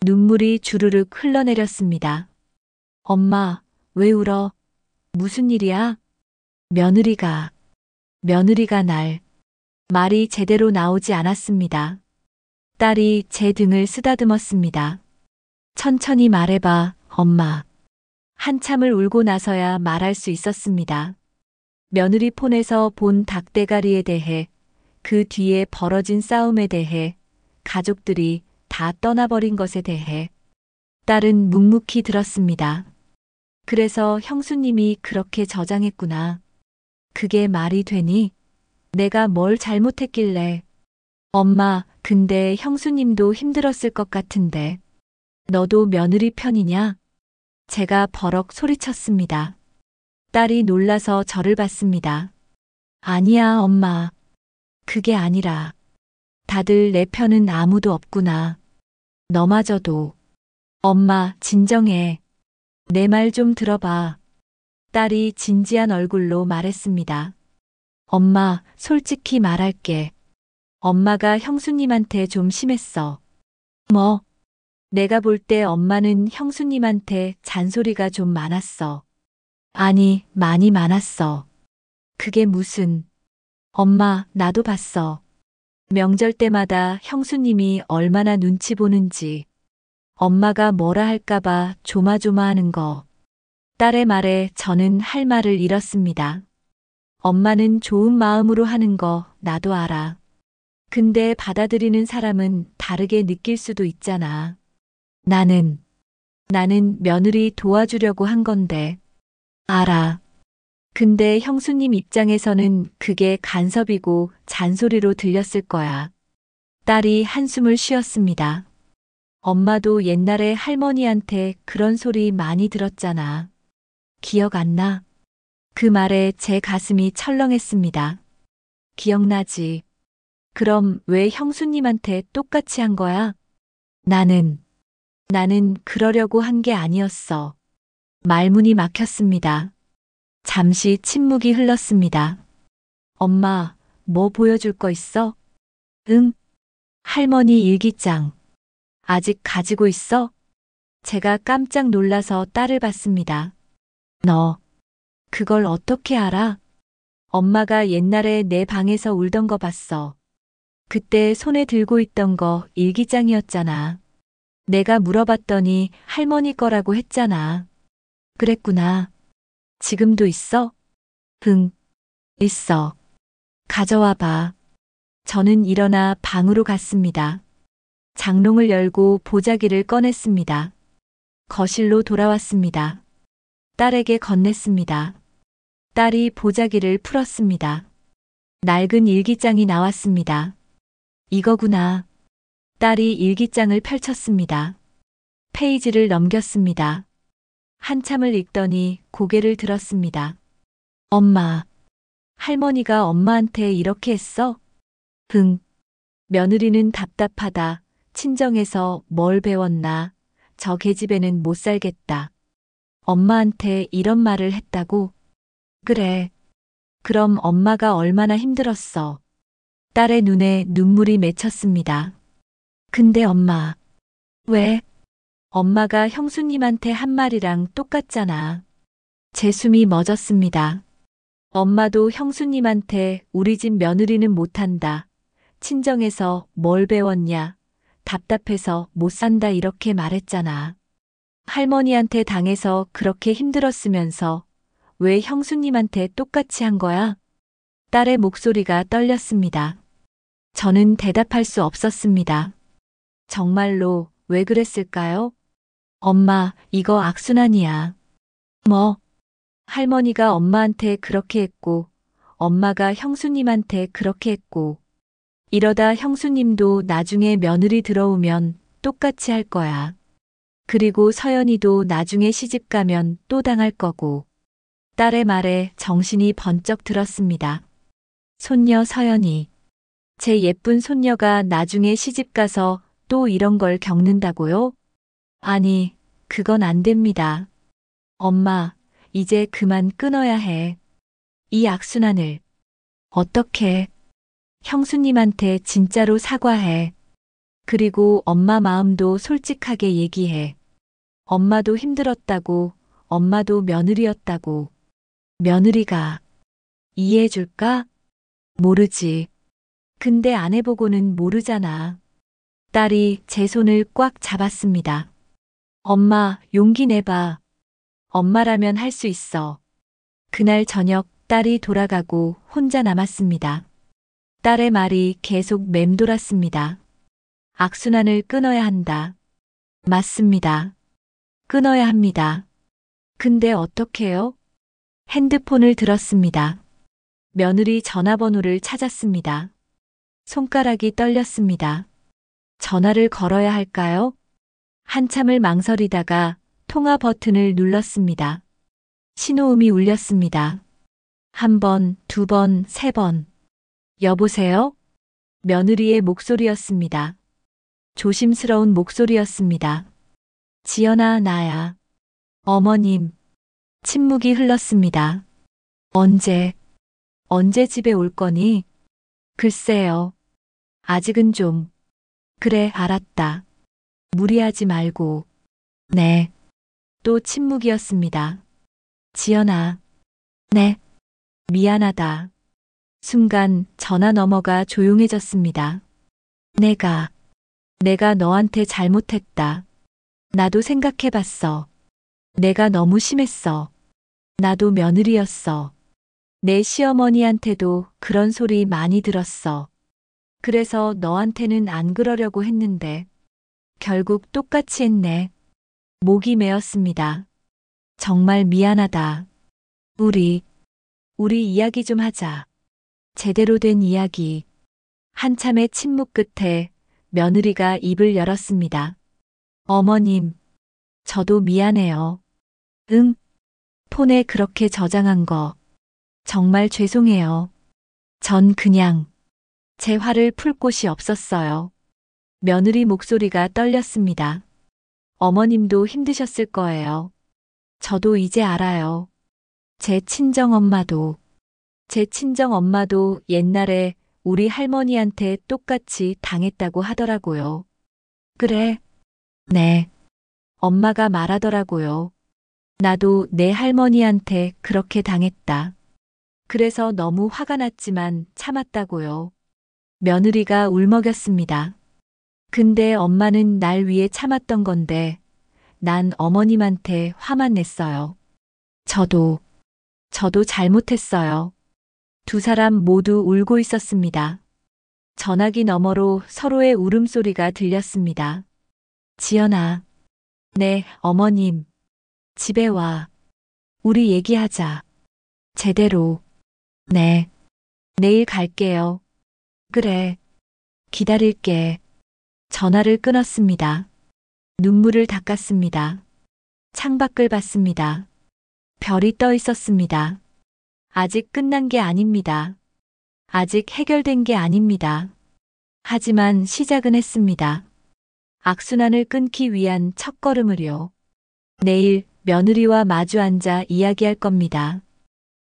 눈물이 주르륵 흘러내렸습니다. 엄마, 왜 울어? 무슨 일이야? 며느리가 날. 말이 제대로 나오지 않았습니다. 딸이 제 등을 쓰다듬었습니다. 천천히 말해봐, 엄마. 한참을 울고 나서야 말할 수 있었습니다. 며느리 폰에서 본 닭대가리에 대해, 그 뒤에 벌어진 싸움에 대해, 가족들이 다 떠나버린 것에 대해 딸은 묵묵히 들었습니다. 그래서 형수님이 그렇게 저장했구나. 그게 말이 되니? 내가 뭘 잘못했길래. 엄마, 근데 형수님도 힘들었을 것 같은데. 너도 며느리 편이냐? 제가 버럭 소리쳤습니다. 딸이 놀라서 저를 봤습니다. 아니야, 엄마. 그게 아니라. 다들 내 편은 아무도 없구나. 너마저도. 엄마, 진정해. 내 말 좀 들어봐. 딸이 진지한 얼굴로 말했습니다. 엄마, 솔직히 말할게. 엄마가 형수님한테 좀 심했어. 뭐? 내가 볼 때 엄마는 형수님한테 잔소리가 좀 많았어. 아니, 많이 많았어. 그게 무슨. 엄마, 나도 봤어. 명절 때마다 형수님이 얼마나 눈치 보는지. 엄마가 뭐라 할까봐 조마조마하는 거. 딸의 말에 저는 할 말을 잃었습니다. 엄마는 좋은 마음으로 하는 거 나도 알아. 근데 받아들이는 사람은 다르게 느낄 수도 있잖아. 나는 며느리 도와주려고 한 건데. 알아. 근데 형수님 입장에서는 그게 간섭이고 잔소리로 들렸을 거야. 딸이 한숨을 쉬었습니다. 엄마도 옛날에 할머니한테 그런 소리 많이 들었잖아. 기억 안 나? 그 말에 제 가슴이 철렁했습니다. 기억나지? 그럼 왜 형수님한테 똑같이 한 거야? 나는 그러려고 한 게 아니었어. 말문이 막혔습니다. 잠시 침묵이 흘렀습니다. 엄마, 뭐 보여줄 거 있어? 응? 할머니 일기장. 아직 가지고 있어? 제가 깜짝 놀라서 딸을 봤습니다. 너, 그걸 어떻게 알아? 엄마가 옛날에 내 방에서 울던 거 봤어. 그때 손에 들고 있던 거 일기장이었잖아. 내가 물어봤더니 할머니 거라고 했잖아. 그랬구나. 지금도 있어? 응, 있어. 가져와 봐. 저는 일어나 방으로 갔습니다. 장롱을 열고 보자기를 꺼냈습니다. 거실로 돌아왔습니다. 딸에게 건넸습니다. 딸이 보자기를 풀었습니다. 낡은 일기장이 나왔습니다. 이거구나. 딸이 일기장을 펼쳤습니다. 페이지를 넘겼습니다. 한참을 읽더니 고개를 들었습니다. 엄마, 할머니가 엄마한테 이렇게 했어? 응. 며느리는 답답하다. 친정에서 뭘 배웠나? 저 계집애는 못 살겠다. 엄마한테 이런 말을 했다고? 그래. 그럼 엄마가 얼마나 힘들었어. 딸의 눈에 눈물이 맺혔습니다. 근데 엄마, 왜? 엄마가 형수님한테 한 말이랑 똑같잖아. 제 숨이 멎었습니다. 엄마도 형수님한테 우리 집 며느리는 못한다. 친정에서 뭘 배웠냐. 답답해서 못 산다 이렇게 말했잖아. 할머니한테 당해서 그렇게 힘들었으면서 왜 형수님한테 똑같이 한 거야? 딸의 목소리가 떨렸습니다. 저는 대답할 수 없었습니다. 정말로 왜 그랬을까요? 엄마, 이거 악순환이야. 뭐? 할머니가 엄마한테 그렇게 했고, 엄마가 형수님한테 그렇게 했고, 이러다 형수님도 나중에 며느리 들어오면 똑같이 할 거야. 그리고 서연이도 나중에 시집 가면 또 당할 거고. 딸의 말에 정신이 번쩍 들었습니다. 손녀 서연이. 제 예쁜 손녀가 나중에 시집 가서 또 이런 걸 겪는다고요? 아니, 그건 안 됩니다. 엄마, 이제 그만 끊어야 해. 이 악순환을. 어떻게? 형수님한테 진짜로 사과해. 그리고 엄마 마음도 솔직하게 얘기해. 엄마도 힘들었다고, 엄마도 며느리였다고. 며느리가 이해해 줄까? 모르지. 근데 안 해보고는 모르잖아. 딸이 제 손을 꽉 잡았습니다. 엄마, 용기 내봐. 엄마라면 할 수 있어. 그날 저녁 딸이 돌아가고 혼자 남았습니다. 딸의 말이 계속 맴돌았습니다. 악순환을 끊어야 한다. 맞습니다. 끊어야 합니다. 근데 어떡해요? 핸드폰을 들었습니다. 며느리 전화번호를 찾았습니다. 손가락이 떨렸습니다. 전화를 걸어야 할까요? 한참을 망설이다가 통화 버튼을 눌렀습니다. 신호음이 울렸습니다. 한 번, 두 번, 세 번. 여보세요? 며느리의 목소리였습니다. 조심스러운 목소리였습니다. 지연아, 나야. 어머님. 침묵이 흘렀습니다. 언제 집에 올 거니? 글쎄요. 아직은 좀. 그래, 알았다. 무리하지 말고. 네. 또 침묵이었습니다. 지연아. 네. 미안하다. 순간 전화 너머가 조용해졌습니다. 내가 너한테 잘못했다. 나도 생각해봤어. 내가 너무 심했어. 나도 며느리였어. 내 시어머니한테도 그런 소리 많이 들었어. 그래서 너한테는 안 그러려고 했는데 결국 똑같이 했네. 목이 메었습니다. 정말 미안하다. 우리 이야기 좀 하자. 제대로 된 이야기. 한참의 침묵 끝에 며느리가 입을 열었습니다. 어머님, 저도 미안해요. 응? 폰에 그렇게 저장한 거 정말 죄송해요. 전 그냥 제 화를 풀 곳이 없었어요. 며느리 목소리가 떨렸습니다. 어머님도 힘드셨을 거예요. 저도 이제 알아요. 제 친정엄마도 옛날에 우리 할머니한테 똑같이 당했다고 하더라고요. 그래? 네. 엄마가 말하더라고요. 나도 내 할머니한테 그렇게 당했다. 그래서 너무 화가 났지만 참았다고요. 며느리가 울먹였습니다. 근데 엄마는 날 위해 참았던 건데 난 어머님한테 화만 냈어요. 저도 잘못했어요. 두 사람 모두 울고 있었습니다. 전화기 너머로 서로의 울음소리가 들렸습니다. 지연아. 네, 어머님. 집에 와. 우리 얘기하자. 제대로. 네. 내일 갈게요. 그래. 기다릴게. 전화를 끊었습니다. 눈물을 닦았습니다. 창밖을 봤습니다. 별이 떠 있었습니다. 아직 끝난 게 아닙니다. 아직 해결된 게 아닙니다. 하지만 시작은 했습니다. 악순환을 끊기 위한 첫걸음을요. 내일 며느리와 마주 앉아 이야기할 겁니다.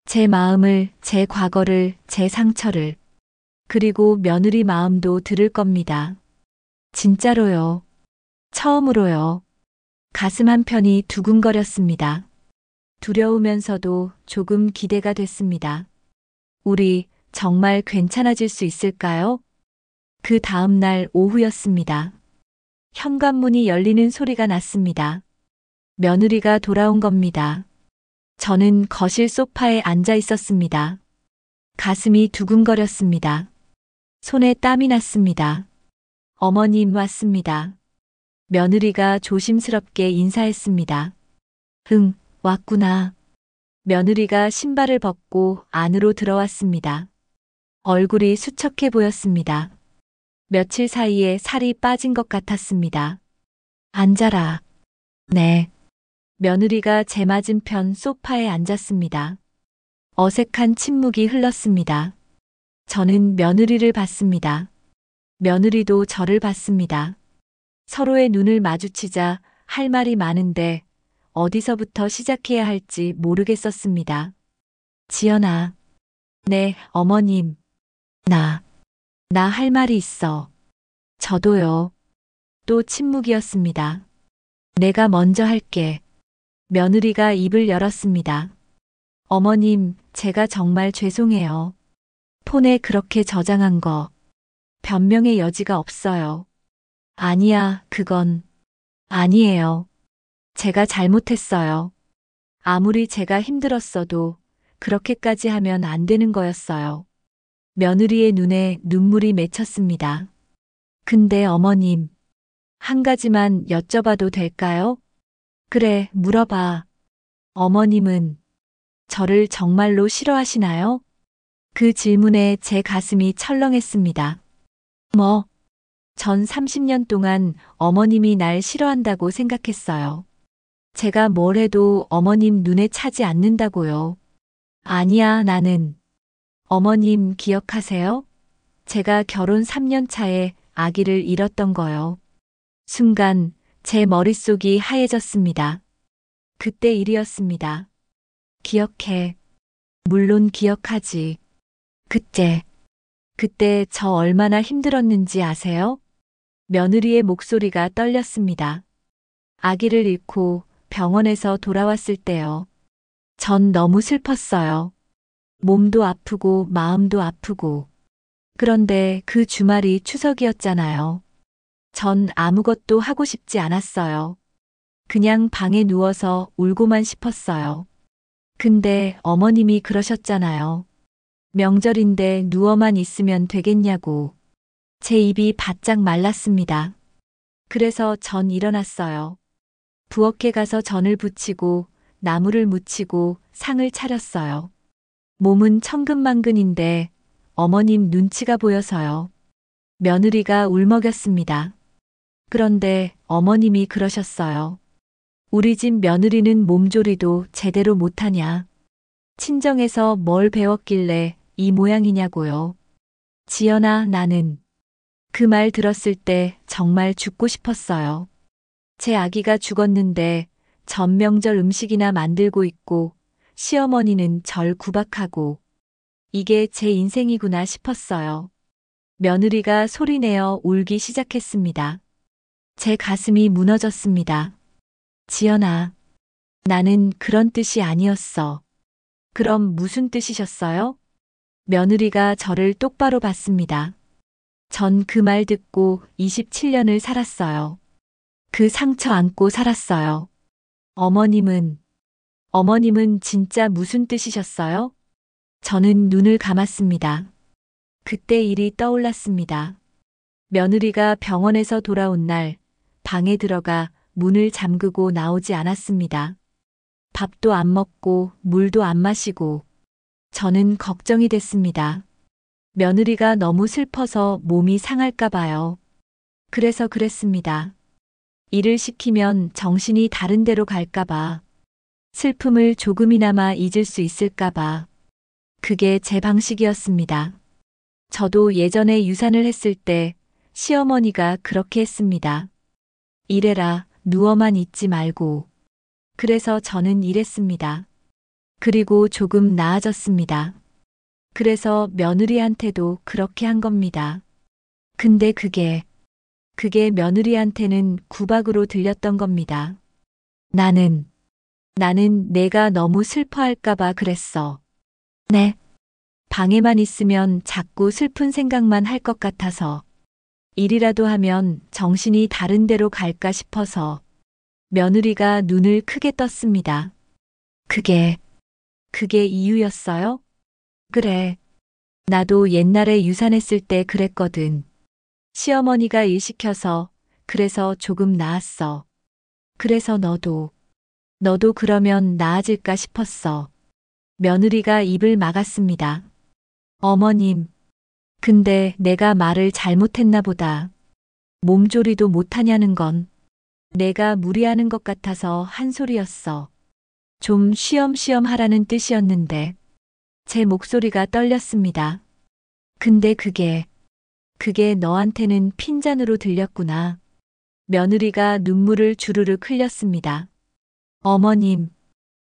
제 마음을, 제 과거를, 제 상처를, 그리고 며느리 마음도 들을 겁니다. 진짜로요. 처음으로요. 가슴 한편이 두근거렸습니다. 두려우면서도 조금 기대가 됐습니다. 우리 정말 괜찮아질 수 있을까요? 그 다음 날 오후였습니다. 현관문이 열리는 소리가 났습니다. 며느리가 돌아온 겁니다. 저는 거실 소파에 앉아 있었습니다. 가슴이 두근거렸습니다. 손에 땀이 났습니다. 어머님 왔습니다. 며느리가 조심스럽게 인사했습니다. 응, 왔구나. 며느리가 신발을 벗고 안으로 들어왔습니다. 얼굴이 수척해 보였습니다. 며칠 사이에 살이 빠진 것 같았습니다. 앉아라. 네. 며느리가 제 맞은편 소파에 앉았습니다. 어색한 침묵이 흘렀습니다. 저는 며느리를 봤습니다. 며느리도 저를 봤습니다. 서로의 눈을 마주치자 할 말이 많은데 어디서부터 시작해야 할지 모르겠었습니다. 지연아. 네, 어머님. 나 할 말이 있어. 저도요. 또 침묵이었습니다. 내가 먼저 할게. 며느리가 입을 열었습니다. 어머님, 제가 정말 죄송해요. 폰에 그렇게 저장한 거 변명의 여지가 없어요. 아니야, 그건 아니에요. 제가 잘못했어요. 아무리 제가 힘들었어도 그렇게까지 하면 안 되는 거였어요. 며느리의 눈에 눈물이 맺혔습니다. 근데 어머님, 한 가지만 여쭤봐도 될까요? 그래, 물어봐. 어머님은 저를 정말로 싫어하시나요? 그 질문에 제 가슴이 철렁했습니다. 전 30년 동안 어머님이 날 싫어한다고 생각했어요. 제가 뭘 해도 어머님 눈에 차지 않는다고요. 아니야, 나는. 어머님 기억하세요? 제가 결혼 3년 차에 아기를 잃었던 거요. 순간 제 머릿속이 하얘졌습니다. 그때 일이었습니다. 기억해. 물론 기억하지. 그때 저 얼마나 힘들었는지 아세요? 며느리의 목소리가 떨렸습니다. 아기를 잃고 병원에서 돌아왔을 때요. 전 너무 슬펐어요. 몸도 아프고 마음도 아프고. 그런데 그 주말이 추석이었잖아요. 전 아무것도 하고 싶지 않았어요. 그냥 방에 누워서 울고만 싶었어요. 근데 어머님이 그러셨잖아요. 명절인데 누워만 있으면 되겠냐고. 제 입이 바짝 말랐습니다. 그래서 전 일어났어요. 부엌에 가서 전을 부치고 나무를 묻히고 상을 차렸어요. 몸은 천근만근인데 어머님 눈치가 보여서요. 며느리가 울먹였습니다. 그런데 어머님이 그러셨어요. 우리 집 며느리는 몸조리도 제대로 못하냐. 친정에서 뭘 배웠길래 이 모양이냐고요. 지연아, 나는 그 말 들었을 때 정말 죽고 싶었어요. 제 아기가 죽었는데 전명절 음식이나 만들고 있고 시어머니는 절 구박하고 이게 제 인생이구나 싶었어요. 며느리가 소리내어 울기 시작했습니다. 제 가슴이 무너졌습니다. 지연아, 나는 그런 뜻이 아니었어. 그럼 무슨 뜻이셨어요? 며느리가 저를 똑바로 봤습니다. 전 그 말 듣고 27년을 살았어요. 그 상처 안고 살았어요. 어머님은 진짜 무슨 뜻이셨어요? 저는 눈을 감았습니다. 그때 일이 떠올랐습니다. 며느리가 병원에서 돌아온 날 방에 들어가 문을 잠그고 나오지 않았습니다. 밥도 안 먹고 물도 안 마시고 저는 걱정이 됐습니다. 며느리가 너무 슬퍼서 몸이 상할까 봐요. 그래서 그랬습니다. 일을 시키면 정신이 다른 데로 갈까 봐. 슬픔을 조금이나마 잊을 수 있을까 봐. 그게 제 방식이었습니다. 저도 예전에 유산을 했을 때 시어머니가 그렇게 했습니다. 일해라, 누워만 있지 말고. 그래서 저는 일했습니다. 그리고 조금 나아졌습니다. 그래서 며느리한테도 그렇게 한 겁니다. 근데 그게 며느리한테는 구박으로 들렸던 겁니다. 나는 내가 너무 슬퍼할까봐 그랬어. 네. 방에만 있으면 자꾸 슬픈 생각만 할 것 같아서. 일이라도 하면 정신이 다른 데로 갈까 싶어서. 며느리가 눈을 크게 떴습니다. 그게 이유였어요? 그래. 나도 옛날에 유산했을 때 그랬거든. 시어머니가 일 시켜서 그래서 조금 나았어. 그래서 너도 그러면 나아질까 싶었어. 며느리가 입을 막았습니다. 어머님, 근데 내가 말을 잘못했나 보다. 몸조리도 못하냐는 건 내가 무리하는 것 같아서 한 소리였어. 좀 쉬엄쉬엄 하라는 뜻이었는데 제 목소리가 떨렸습니다. 근데 그게 너한테는 핀잔으로 들렸구나. 며느리가 눈물을 주르륵 흘렸습니다. 어머님,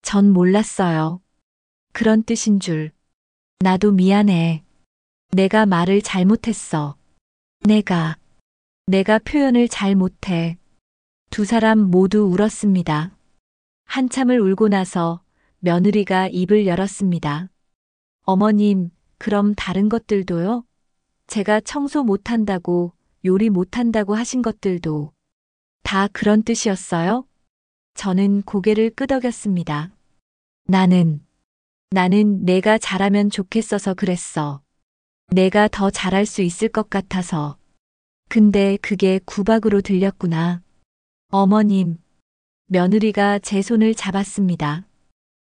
전 몰랐어요. 그런 뜻인 줄. 나도 미안해. 내가 말을 잘못했어. 내가 표현을 잘 못해. 두 사람 모두 울었습니다. 한참을 울고 나서 며느리가 입을 열었습니다. 어머님, 그럼 다른 것들도요? 제가 청소 못한다고, 요리 못한다고 하신 것들도 다 그런 뜻이었어요? 저는 고개를 끄덕였습니다. 나는 내가 잘하면 좋겠어서 그랬어. 내가 더 잘할 수 있을 것 같아서. 근데 그게 구박으로 들렸구나. 어머님, 며느리가 제 손을 잡았습니다.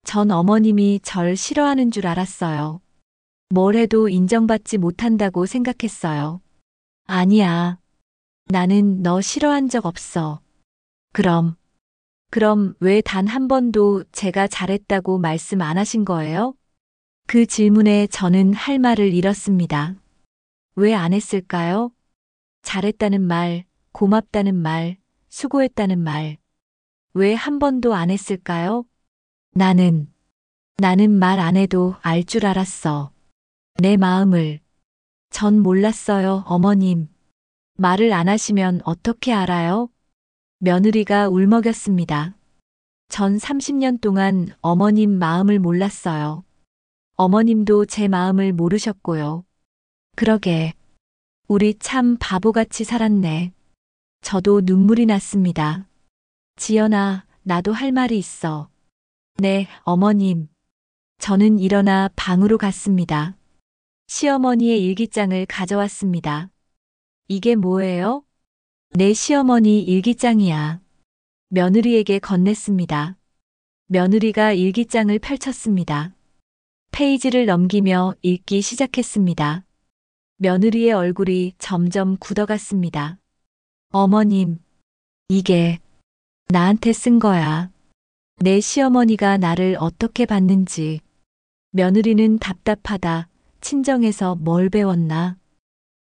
전 어머님이 절 싫어하는 줄 알았어요. 뭘 해도 인정받지 못한다고 생각했어요. 아니야. 나는 너 싫어한 적 없어. 그럼 왜 단 한 번도 제가 잘했다고 말씀 안 하신 거예요? 그 질문에 저는 할 말을 잃었습니다. 왜 안 했을까요? 잘했다는 말, 고맙다는 말, 수고했다는 말. 왜 한 번도 안 했을까요? 나는 나는 말 안 해도 알 줄 알았어. 내 마음을. 전 몰랐어요, 어머님. 말을 안 하시면 어떻게 알아요? 며느리가 울먹였습니다. 전 30년 동안 어머님 마음을 몰랐어요. 어머님도 제 마음을 모르셨고요. 그러게. 우리 참 바보같이 살았네. 저도 눈물이 났습니다. 지연아, 나도 할 말이 있어. 네, 어머님. 저는 일어나 방으로 갔습니다. 시어머니의 일기장을 가져왔습니다. 이게 뭐예요? 내 시어머니 일기장이야. 며느리에게 건넸습니다. 며느리가 일기장을 펼쳤습니다. 페이지를 넘기며 읽기 시작했습니다. 며느리의 얼굴이 점점 굳어갔습니다. 어머님, 이게 나한테 쓴 거야. 내 시어머니가 나를 어떻게 봤는지. 며느리는 답답하다. 친정에서 뭘 배웠나?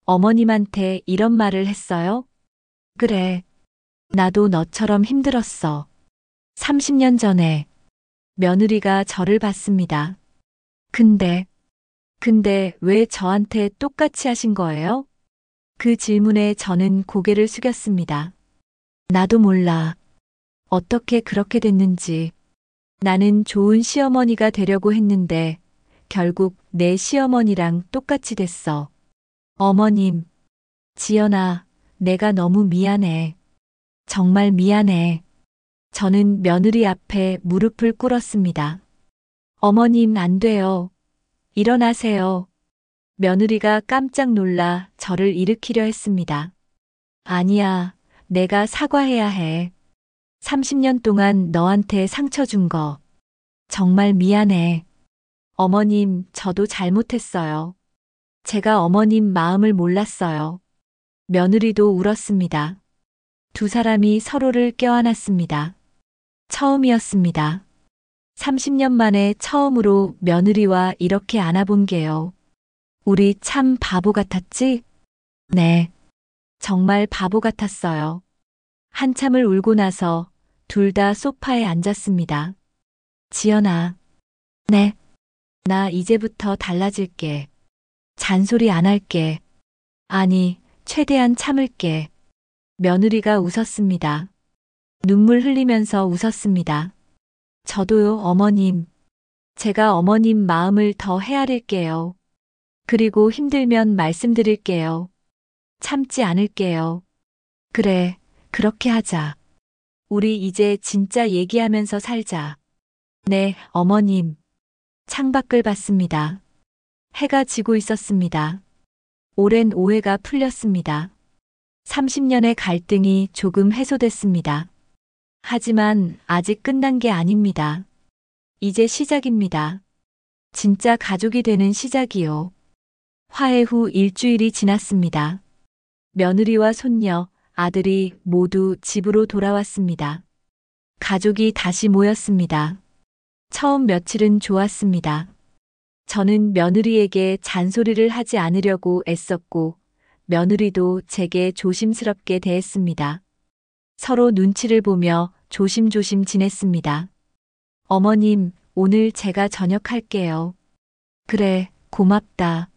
어머님한테 이런 말을 했어요? 그래. 나도 너처럼 힘들었어. 30년 전에 며느리가 저를 봤습니다. 근데 왜 저한테 똑같이 하신 거예요? 그 질문에 저는 고개를 숙였습니다. 나도 몰라. 어떻게 그렇게 됐는지. 나는 좋은 시어머니가 되려고 했는데 결국 내 시어머니랑 똑같이 됐어. 어머님, 지연아, 내가 너무 미안해. 정말 미안해. 저는 며느리 앞에 무릎을 꿇었습니다. 어머님, 안 돼요. 일어나세요. 며느리가 깜짝 놀라 저를 일으키려 했습니다. 아니야, 내가 사과해야 해. 30년 동안 너한테 상처 준 거. 정말 미안해. 어머님, 저도 잘못했어요. 제가 어머님 마음을 몰랐어요. 며느리도 울었습니다. 두 사람이 서로를 껴안았습니다. 처음이었습니다. 30년 만에 처음으로 며느리와 이렇게 안아본 게요. 우리 참 바보 같았지? 네. 정말 바보 같았어요. 한참을 울고 나서 둘 다 소파에 앉았습니다. 지연아. 네. 나 이제부터 달라질게. 잔소리 안 할게. 아니, 최대한 참을게. 며느리가 웃었습니다. 눈물 흘리면서 웃었습니다. 저도요, 어머님. 제가 어머님 마음을 더 헤아릴게요. 그리고 힘들면 말씀드릴게요. 참지 않을게요. 그래, 그렇게 하자. 우리 이제 진짜 얘기하면서 살자. 네, 어머님. 창밖을 봤습니다. 해가 지고 있었습니다. 오랜 오해가 풀렸습니다. 30년의 갈등이 조금 해소됐습니다. 하지만 아직 끝난 게 아닙니다. 이제 시작입니다. 진짜 가족이 되는 시작이요. 화해 후 일주일이 지났습니다. 며느리와 손녀, 아들이 모두 집으로 돌아왔습니다. 가족이 다시 모였습니다. 처음 며칠은 좋았습니다. 저는 며느리에게 잔소리를 하지 않으려고 애썼고, 며느리도 제게 조심스럽게 대했습니다. 서로 눈치를 보며 조심조심 지냈습니다. 어머님, 오늘 제가 저녁할게요. 그래, 고맙다.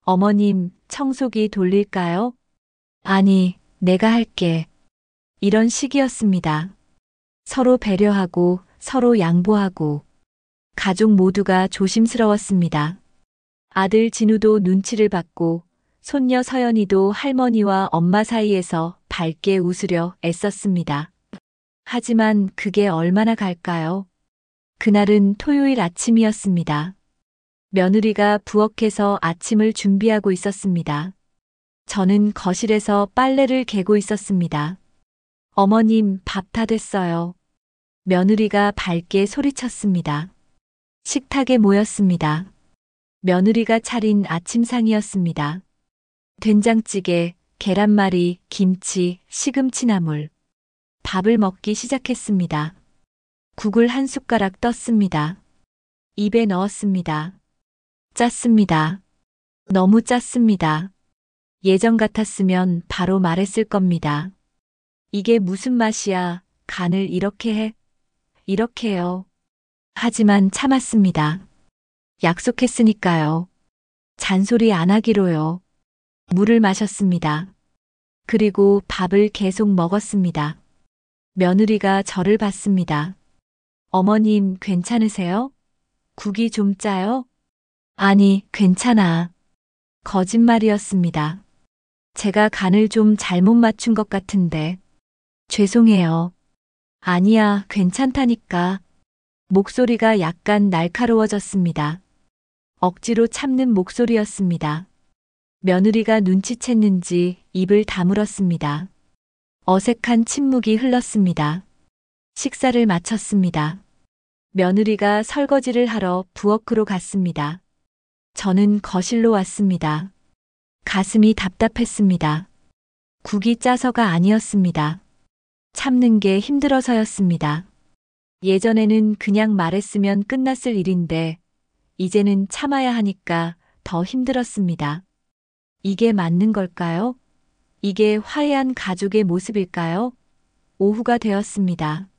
어머님, 청소기 돌릴까요? 아니, 내가 할게. 이런 식이었습니다. 서로 배려하고 서로 양보하고 가족 모두가 조심스러웠습니다. 아들 진우도 눈치를 받고 손녀 서연이도 할머니와 엄마 사이에서 밝게 웃으려 애썼습니다. 하지만 그게 얼마나 갈까요? 그날은 토요일 아침이었습니다. 며느리가 부엌에서 아침을 준비하고 있었습니다. 저는 거실에서 빨래를 개고 있었습니다. 어머님, 밥 다 됐어요. 며느리가 밝게 소리쳤습니다. 식탁에 모였습니다. 며느리가 차린 아침상이었습니다. 된장찌개, 계란말이, 김치, 시금치나물. 밥을 먹기 시작했습니다. 국을 한 숟가락 떴습니다. 입에 넣었습니다. 짰습니다. 너무 짰습니다. 예전 같았으면 바로 말했을 겁니다. 이게 무슨 맛이야? 간을 이렇게 해? 이렇게요. 하지만 참았습니다. 약속했으니까요. 잔소리 안 하기로요. 물을 마셨습니다. 그리고 밥을 계속 먹었습니다. 며느리가 저를 봤습니다. 어머님, 괜찮으세요? 국이 좀 짜요? 아니, 괜찮아. 거짓말이었습니다. 제가 간을 좀 잘못 맞춘 것 같은데. 죄송해요. 아니야, 괜찮다니까. 목소리가 약간 날카로워졌습니다. 억지로 참는 목소리였습니다. 며느리가 눈치챘는지 입을 다물었습니다. 어색한 침묵이 흘렀습니다. 식사를 마쳤습니다. 며느리가 설거지를 하러 부엌으로 갔습니다. 저는 거실로 왔습니다. 가슴이 답답했습니다. 국이 짜서가 아니었습니다. 참는 게 힘들어서였습니다. 예전에는 그냥 말했으면 끝났을 일인데, 이제는 참아야 하니까 더 힘들었습니다. 이게 맞는 걸까요? 이게 화해한 가족의 모습일까요? 오후가 되었습니다.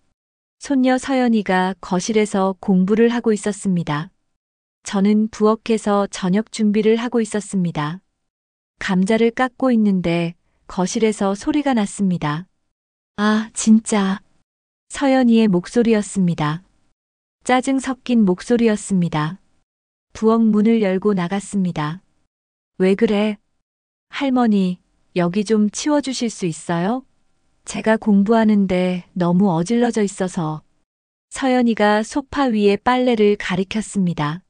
손녀 서연이가 거실에서 공부를 하고 있었습니다. 저는 부엌에서 저녁 준비를 하고 있었습니다. 감자를 깎고 있는데 거실에서 소리가 났습니다. 아, 진짜. 서연이의 목소리였습니다. 짜증 섞인 목소리였습니다. 부엌 문을 열고 나갔습니다. 왜 그래? 할머니, 여기 좀 치워주실 수 있어요? 제가 공부하는데 너무 어질러져 있어서. 서연이가 소파 위에 빨래를 가리켰습니다.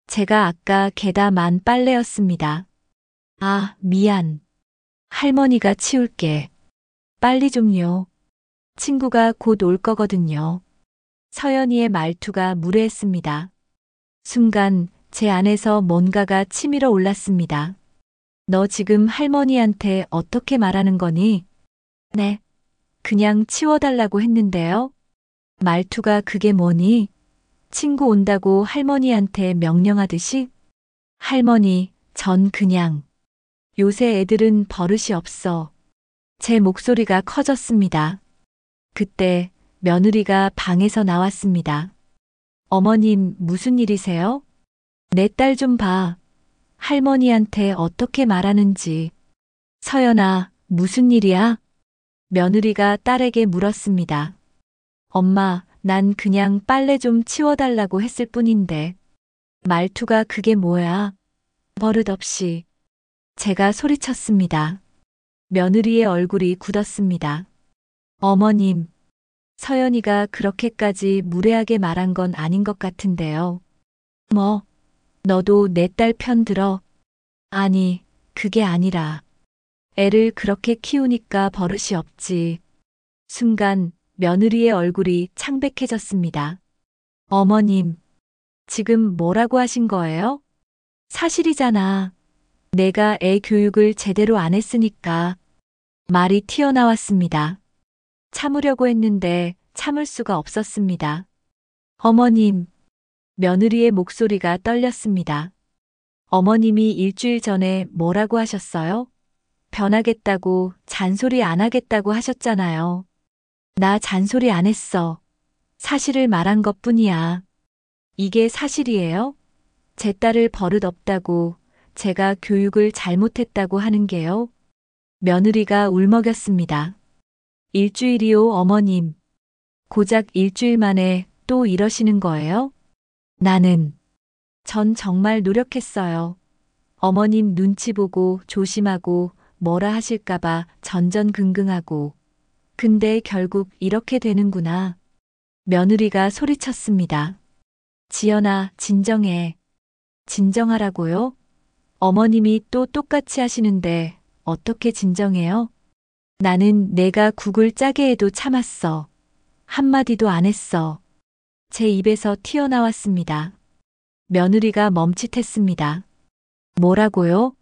제가 아까 개다 만 빨래였습니다. 아, 미안. 할머니가 치울게. 빨리 좀요. 친구가 곧 올 거거든요. 서연이의 말투가 무례했습니다. 순간 제 안에서 뭔가가 치밀어 올랐습니다. 너 지금 할머니한테 어떻게 말하는 거니? 네. 그냥 치워달라고 했는데요. 말투가 그게 뭐니? 친구 온다고 할머니한테 명령하듯이? 할머니, 전 그냥. 요새 애들은 버릇이 없어. 제 목소리가 커졌습니다. 그때 며느리가 방에서 나왔습니다. 어머님, 무슨 일이세요? 내 딸 좀 봐. 할머니한테 어떻게 말하는지. 서연아, 무슨 일이야? 며느리가 딸에게 물었습니다. 엄마, 난 그냥 빨래 좀 치워달라고 했을 뿐인데. 말투가 그게 뭐야? 버릇없이. 제가 소리쳤습니다. 며느리의 얼굴이 굳었습니다. 어머님, 서연이가 그렇게까지 무례하게 말한 건 아닌 것 같은데요. 뭐, 너도 내 딸 편 들어? 아니, 그게 아니라. 애를 그렇게 키우니까 버릇이 없지. 순간 며느리의 얼굴이 창백해졌습니다. 어머님, 지금 뭐라고 하신 거예요? 사실이잖아. 내가 애 교육을 제대로 안 했으니까. 말이 튀어나왔습니다. 참으려고 했는데 참을 수가 없었습니다. 어머님, 며느리의 목소리가 떨렸습니다. 어머님이 일주일 전에 뭐라고 하셨어요? 변하겠다고, 잔소리 안 하겠다고 하셨잖아요. 나 잔소리 안 했어. 사실을 말한 것뿐이야. 이게 사실이에요? 제 딸을 버릇 없다고, 제가 교육을 잘못했다고 하는 게요? 며느리가 울먹였습니다. 일주일이요, 어머님. 고작 일주일 만에 또 이러시는 거예요? 전 정말 노력했어요. 어머님 눈치 보고 조심하고 뭐라 하실까봐 전전긍긍하고. 근데 결국 이렇게 되는구나. 며느리가 소리쳤습니다. 지연아, 진정해. 진정하라고요? 어머님이 또 똑같이 하시는데 어떻게 진정해요? 나는 내가 국을 짜게 해도 참았어. 한마디도 안 했어. 제 입에서 튀어나왔습니다. 며느리가 멈칫했습니다. 뭐라고요?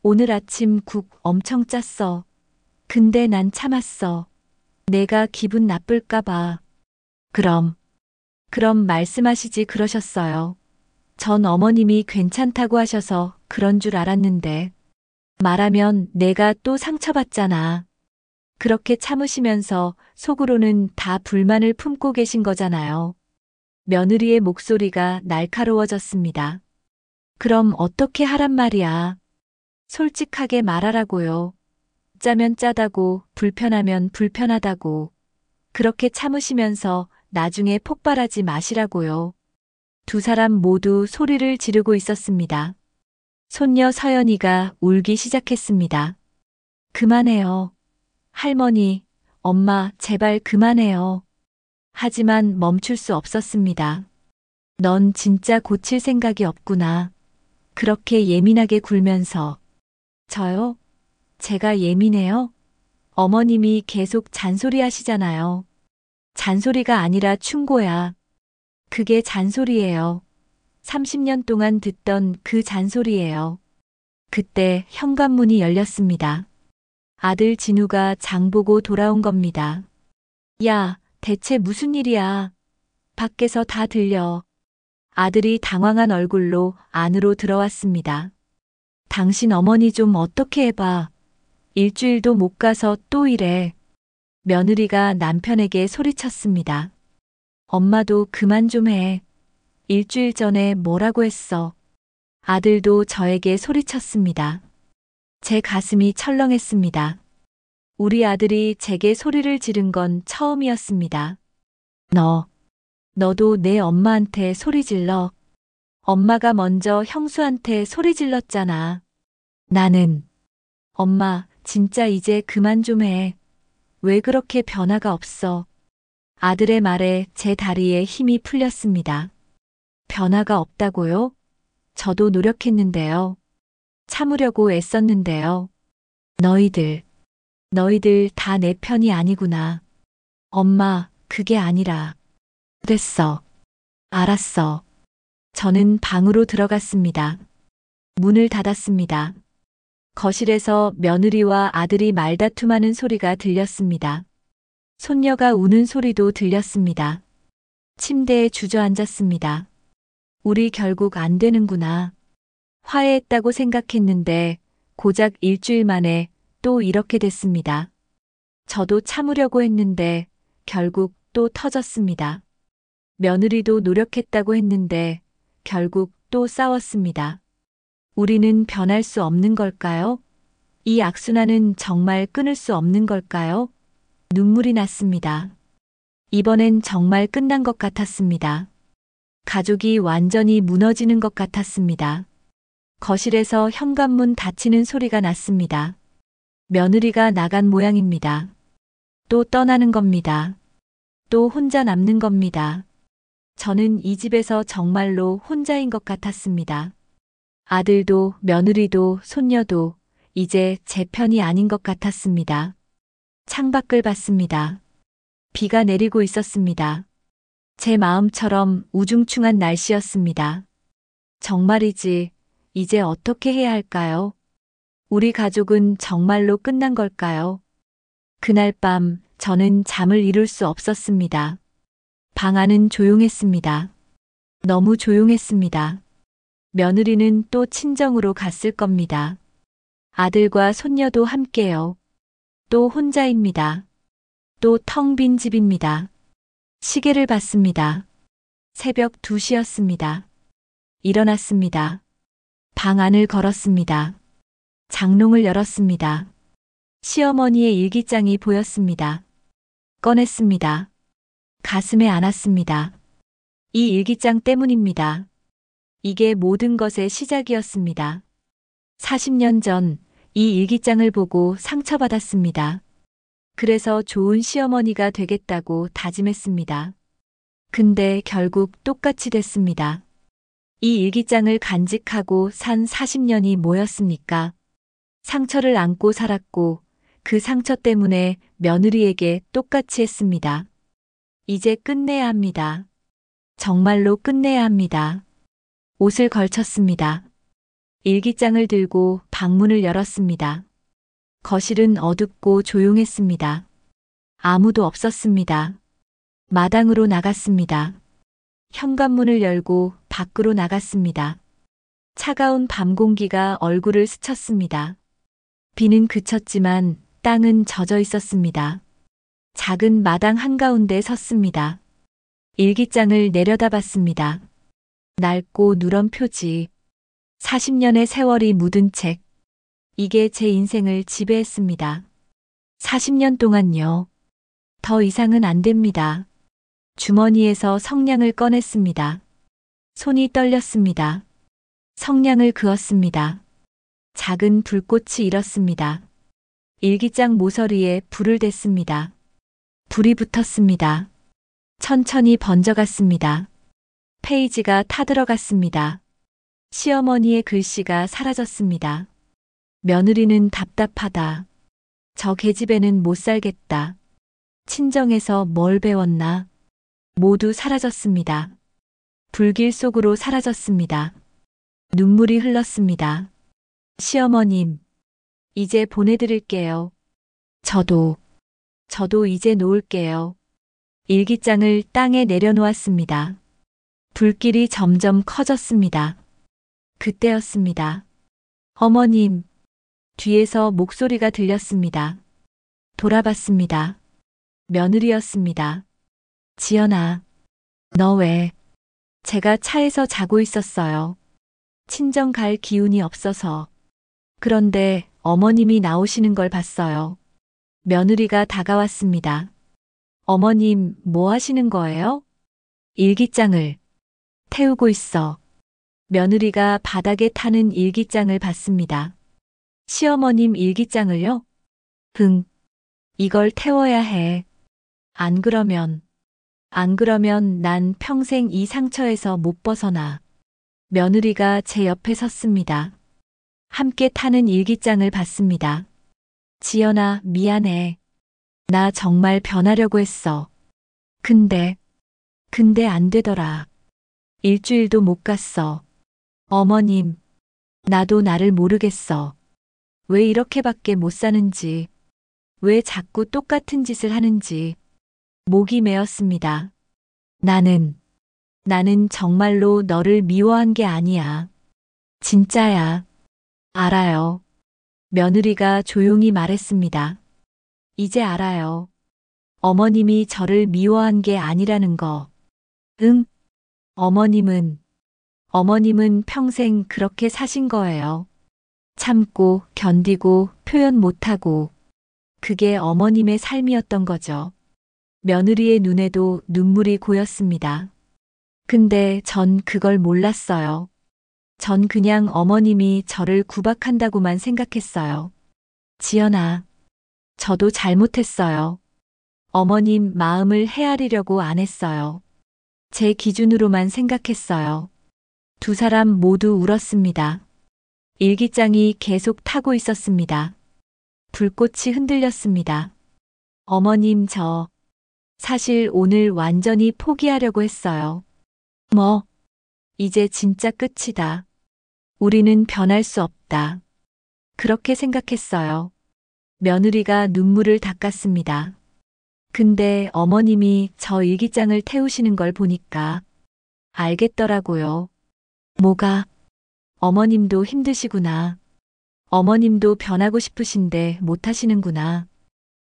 오늘 아침 국 엄청 짰어. 근데 난 참았어. 내가 기분 나쁠까봐. 그럼 말씀하시지 그러셨어요. 전 어머님이 괜찮다고 하셔서 그런 줄 알았는데. 말하면 내가 또 상처받잖아. 그렇게 참으시면서 속으로는 다 불만을 품고 계신 거잖아요. 며느리의 목소리가 날카로워졌습니다. 그럼 어떻게 하란 말이야? 솔직하게 말하라고요. 짜면 짜다고, 불편하면 불편하다고. 그렇게 참으시면서 나중에 폭발하지 마시라고요. 두 사람 모두 소리를 지르고 있었습니다. 손녀 서연이가 울기 시작했습니다. 그만해요. 할머니, 엄마, 제발 그만해요. 하지만 멈출 수 없었습니다. 넌 진짜 고칠 생각이 없구나. 그렇게 예민하게 굴면서. 저요? 제가 예민해요? 어머님이 계속 잔소리 하시잖아요. 잔소리가 아니라 충고야. 그게 잔소리예요. 30년 동안 듣던 그 잔소리예요. 그때 현관문이 열렸습니다. 아들 진우가 장보고 돌아온 겁니다. 야, 대체 무슨 일이야? 밖에서 다 들려. 아들이 당황한 얼굴로 안으로 들어왔습니다. 당신 어머니 좀 어떻게 해봐. 일주일도 못 가서 또 이래. 며느리가 남편에게 소리쳤습니다. 엄마도 그만 좀 해. 일주일 전에 뭐라고 했어. 아들도 저에게 소리쳤습니다. 제 가슴이 철렁했습니다. 우리 아들이 제게 소리를 지른 건 처음이었습니다. 너도 내 엄마한테 소리 질러. 엄마가 먼저 형수한테 소리 질렀잖아. 나는. 엄마, 진짜 이제 그만 좀 해. 왜 그렇게 변화가 없어? 아들의 말에 제 다리에 힘이 풀렸습니다. 변화가 없다고요? 저도 노력했는데요. 참으려고 애썼는데요. 너희들 다 내 편이 아니구나. 엄마, 그게 아니라. 됐어. 알았어. 저는 방으로 들어갔습니다. 문을 닫았습니다. 거실에서 며느리와 아들이 말다툼하는 소리가 들렸습니다. 손녀가 우는 소리도 들렸습니다. 침대에 주저앉았습니다. 우리 결국 안 되는구나. 화해했다고 생각했는데 고작 일주일 만에 또 이렇게 됐습니다. 저도 참으려고 했는데 결국 또 터졌습니다. 며느리도 노력했다고 했는데 결국 또 싸웠습니다. 우리는 변할 수 없는 걸까요? 이 악순환은 정말 끊을 수 없는 걸까요? 눈물이 났습니다. 이번엔 정말 끝난 것 같았습니다. 가족이 완전히 무너지는 것 같았습니다. 거실에서 현관문 닫히는 소리가 났습니다. 며느리가 나간 모양입니다. 또 떠나는 겁니다. 또 혼자 남는 겁니다. 저는 이 집에서 정말로 혼자인 것 같았습니다. 아들도 며느리도 손녀도 이제 제 편이 아닌 것 같았습니다. 창밖을 봤습니다. 비가 내리고 있었습니다. 제 마음처럼 우중충한 날씨였습니다. 정말이지, 이제 어떻게 해야 할까요? 우리 가족은 정말로 끝난 걸까요? 그날 밤 저는 잠을 이룰 수 없었습니다. 방 안은 조용했습니다. 너무 조용했습니다. 며느리는 또 친정으로 갔을 겁니다. 아들과 손녀도 함께요. 또 혼자입니다. 또 텅 빈 집입니다. 시계를 봤습니다. 새벽 2시였습니다. 일어났습니다. 방 안을 걸었습니다. 장롱을 열었습니다. 시어머니의 일기장이 보였습니다. 꺼냈습니다. 가슴에 안았습니다. 이 일기장 때문입니다. 이게 모든 것의 시작이었습니다. 40년 전 이 일기장을 보고 상처받았습니다. 그래서 좋은 시어머니가 되겠다고 다짐했습니다. 근데 결국 똑같이 됐습니다. 이 일기장을 간직하고 산 40년이 뭐였습니까? 상처를 안고 살았고 그 상처 때문에 며느리에게 똑같이 했습니다. 이제 끝내야 합니다. 정말로 끝내야 합니다. 옷을 걸쳤습니다. 일기장을 들고 방문을 열었습니다. 거실은 어둡고 조용했습니다. 아무도 없었습니다. 마당으로 나갔습니다. 현관문을 열고 밖으로 나갔습니다. 차가운 밤 공기가 얼굴을 스쳤습니다. 비는 그쳤지만 땅은 젖어 있었습니다. 작은 마당 한가운데 섰습니다. 일기장을 내려다봤습니다. 낡고 누런 표지, 40년의 세월이 묻은 책. 이게 제 인생을 지배했습니다. 40년 동안요. 더 이상은 안 됩니다. 주머니에서 성냥을 꺼냈습니다. 손이 떨렸습니다. 성냥을 그었습니다. 작은 불꽃이 일었습니다. 일기장 모서리에 불을 댔습니다. 불이 붙었습니다. 천천히 번져갔습니다. 페이지가 타들어갔습니다. 시어머니의 글씨가 사라졌습니다. 며느리는 답답하다. 저 계집애는 못 살겠다. 친정에서 뭘 배웠나? 모두 사라졌습니다. 불길 속으로 사라졌습니다. 눈물이 흘렀습니다. 시어머님, 이제 보내드릴게요. 저도 이제 놓을게요. 일기장을 땅에 내려놓았습니다. 불길이 점점 커졌습니다. 그때였습니다. 어머님, 뒤에서 목소리가 들렸습니다. 돌아봤습니다. 며느리였습니다. 지연아, 너 왜? 제가 차에서 자고 있었어요. 친정 갈 기운이 없어서. 그런데 어머님이 나오시는 걸 봤어요. 며느리가 다가왔습니다. 어머님, 뭐 하시는 거예요? 일기장을 태우고 있어. 며느리가 바닥에 타는 일기장을 봤습니다. 시어머님 일기장을요? 이걸 태워야 해. 안 그러면 난 평생 이 상처에서 못 벗어나. 며느리가 제 옆에 섰습니다. 함께 타는 일기장을 봤습니다. 지연아, 미안해. 나 정말 변하려고 했어. 근데 안 되더라. 일주일도 못 갔어. 어머님, 나도 나를 모르겠어. 왜 이렇게밖에 못 사는지, 왜 자꾸 똑같은 짓을 하는지. 목이 메었습니다. 나는 정말로 너를 미워한 게 아니야. 진짜야. 알아요. 며느리가 조용히 말했습니다. 이제 알아요. 어머님이 저를 미워한 게 아니라는 거. 응? 어머님은 평생 그렇게 사신 거예요. 참고, 견디고, 표현 못하고. 그게 어머님의 삶이었던 거죠. 며느리의 눈에도 눈물이 고였습니다. 근데 전 그걸 몰랐어요. 전 그냥 어머님이 저를 구박한다고만 생각했어요. 지연아, 저도 잘못했어요. 어머님 마음을 헤아리려고 안 했어요. 제 기준으로만 생각했어요. 두 사람 모두 울었습니다. 일기장이 계속 타고 있었습니다. 불꽃이 흔들렸습니다. 어머님, 사실 오늘 완전히 포기하려고 했어요. 뭐? 이제 진짜 끝이다. 우리는 변할 수 없다. 그렇게 생각했어요. 며느리가 눈물을 닦았습니다. 근데 어머님이 저 일기장을 태우시는 걸 보니까 알겠더라고요. 뭐가? 어머님도 힘드시구나. 어머님도 변하고 싶으신데 못하시는구나.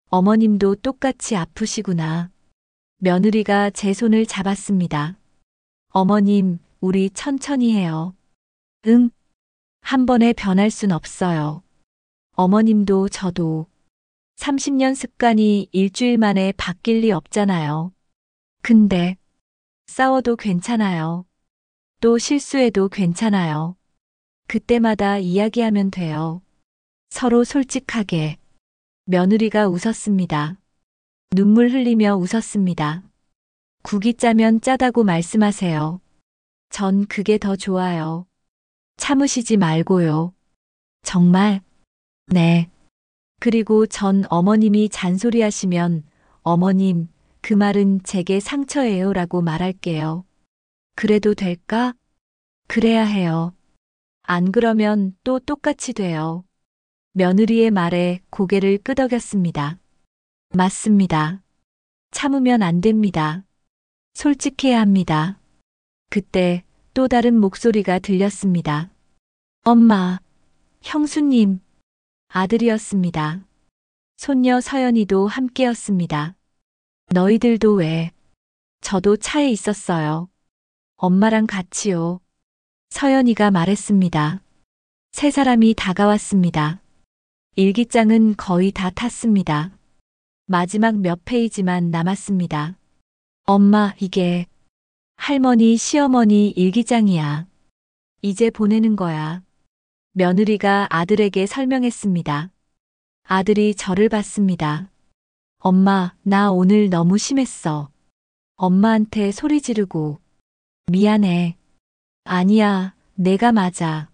어머님도 똑같이 아프시구나. 며느리가 제 손을 잡았습니다. 어머님, 우리 천천히 해요. 응? 한 번에 변할 순 없어요. 어머님도 저도 30년 습관이 일주일 만에 바뀔 리 없잖아요. 근데 싸워도 괜찮아요. 또 실수해도 괜찮아요. 그때마다 이야기하면 돼요. 서로 솔직하게. 며느리가 웃었습니다. 눈물 흘리며 웃었습니다. 국이 짜면 짜다고 말씀하세요. 전 그게 더 좋아요. 참으시지 말고요. 정말? 네. 그리고 전 어머님이 잔소리하시면 어머님, 그 말은 제게 상처예요 라고 말할게요. 그래도 될까? 그래야 해요. 안 그러면 또 똑같이 돼요. 며느리의 말에 고개를 끄덕였습니다. 맞습니다. 참으면 안 됩니다. 솔직해야 합니다. 그때 또 다른 목소리가 들렸습니다. 엄마, 형수님, 아들이었습니다. 손녀 서연이도 함께였습니다. 너희들도 왜? 저도 차에 있었어요. 엄마랑 같이요. 서연이가 말했습니다. 세 사람이 다가왔습니다. 일기장은 거의 다 탔습니다. 마지막 몇 페이지만 남았습니다. 엄마, 이게 할머니, 시어머니 일기장이야. 이제 보내는 거야. 며느리가 아들에게 설명했습니다. 아들이 저를 봤습니다. 엄마, 나 오늘 너무 심했어. 엄마한테 소리 지르고. 미안해. 아니야, 내가 맞아.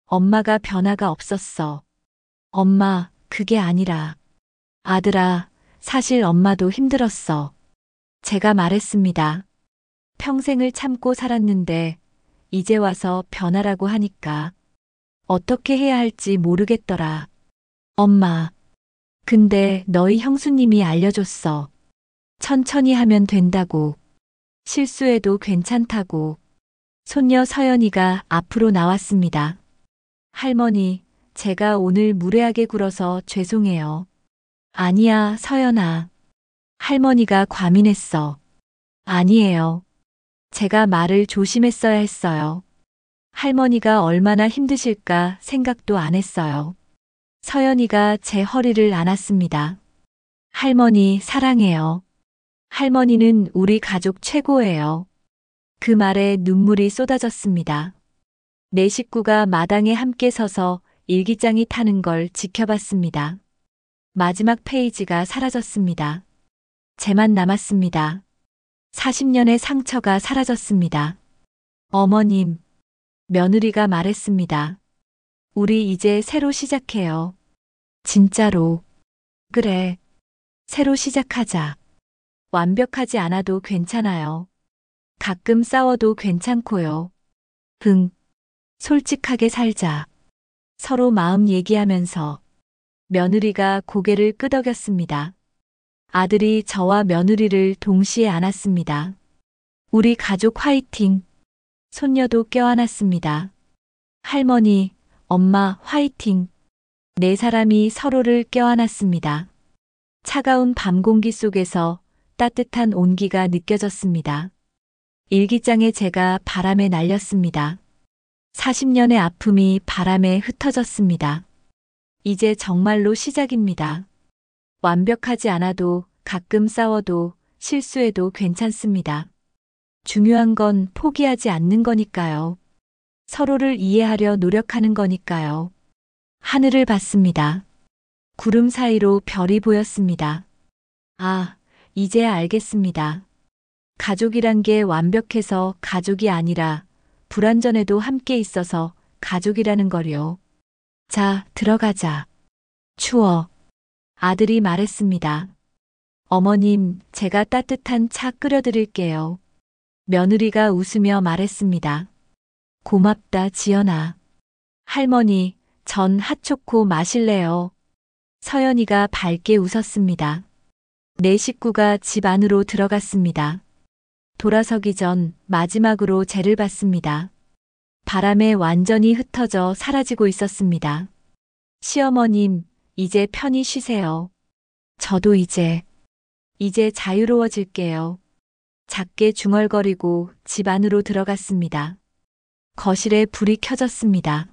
엄마가 변화가 없었어. 엄마, 그게 아니라. 아들아, 사실 엄마도 힘들었어. 제가 말했습니다. 평생을 참고 살았는데, 이제 와서 변하라고 하니까. 어떻게 해야 할지 모르겠더라. 엄마. 근데 너희 형수님이 알려줬어. 천천히 하면 된다고. 실수해도 괜찮다고. 손녀 서연이가 앞으로 나왔습니다. 할머니, 제가 오늘 무례하게 굴어서 죄송해요. 아니야, 서연아. 할머니가 과민했어. 아니에요. 제가 말을 조심했어야 했어요. 할머니가 얼마나 힘드실까 생각도 안 했어요. 서연이가 제 허리를 안았습니다. 할머니, 사랑해요. 할머니는 우리 가족 최고예요. 그 말에 눈물이 쏟아졌습니다. 네 식구가 마당에 함께 서서 일기장이 타는 걸 지켜봤습니다. 마지막 페이지가 사라졌습니다. 제만 남았습니다. 40년의 상처가 사라졌습니다. 어머님, 며느리가 말했습니다. 우리 이제 새로 시작해요. 진짜로. 그래. 새로 시작하자. 완벽하지 않아도 괜찮아요. 가끔 싸워도 괜찮고요. 솔직하게 살자. 서로 마음 얘기하면서. 며느리가 고개를 끄덕였습니다. 아들이 저와 며느리를 동시에 안았습니다. 우리 가족 화이팅. 손녀도 껴안았습니다. 할머니, 엄마 화이팅. 네 사람이 서로를 껴안았습니다. 차가운 밤 공기 속에서 따뜻한 온기가 느껴졌습니다. 일기장에 제가 바람에 날렸습니다. 40년의 아픔이 바람에 흩어졌습니다. 이제 정말로 시작입니다. 완벽하지 않아도 가끔 싸워도 실수해도 괜찮습니다. 중요한 건 포기하지 않는 거니까요. 서로를 이해하려 노력하는 거니까요. 하늘을 봤습니다. 구름 사이로 별이 보였습니다. 아, 이제야 알겠습니다. 가족이란 게 완벽해서 가족이 아니라 불완전해도 함께 있어서 가족이라는 거요. 자, 들어가자. 추워. 아들이 말했습니다. 어머님, 제가 따뜻한 차 끓여드릴게요. 며느리가 웃으며 말했습니다. 고맙다, 지연아. 할머니, 전 핫초코 마실래요? 서연이가 밝게 웃었습니다. 네 식구가 집 안으로 들어갔습니다. 돌아서기 전 마지막으로 쟤를 봤습니다. 바람에 완전히 흩어져 사라지고 있었습니다. 시어머님, 이제 편히 쉬세요. 저도 이제 자유로워질게요. 작게 중얼거리고 집 안으로 들어갔습니다. 거실에 불이 켜졌습니다.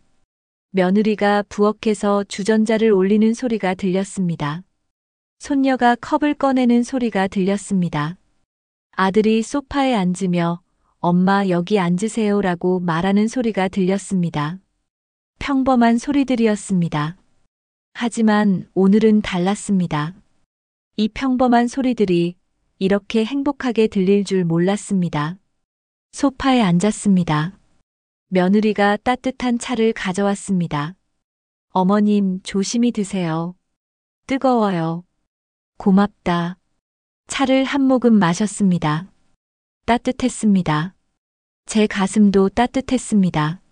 며느리가 부엌에서 주전자를 올리는 소리가 들렸습니다. 손녀가 컵을 꺼내는 소리가 들렸습니다. 아들이 소파에 앉으며 엄마 여기 앉으세요라고 말하는 소리가 들렸습니다. 평범한 소리들이었습니다. 하지만 오늘은 달랐습니다. 이 평범한 소리들이 이렇게 행복하게 들릴 줄 몰랐습니다. 소파에 앉았습니다. 며느리가 따뜻한 차를 가져왔습니다. 어머님, 조심히 드세요. 뜨거워요. 고맙다. 차를 한 모금 마셨습니다. 따뜻했습니다. 제 가슴도 따뜻했습니다.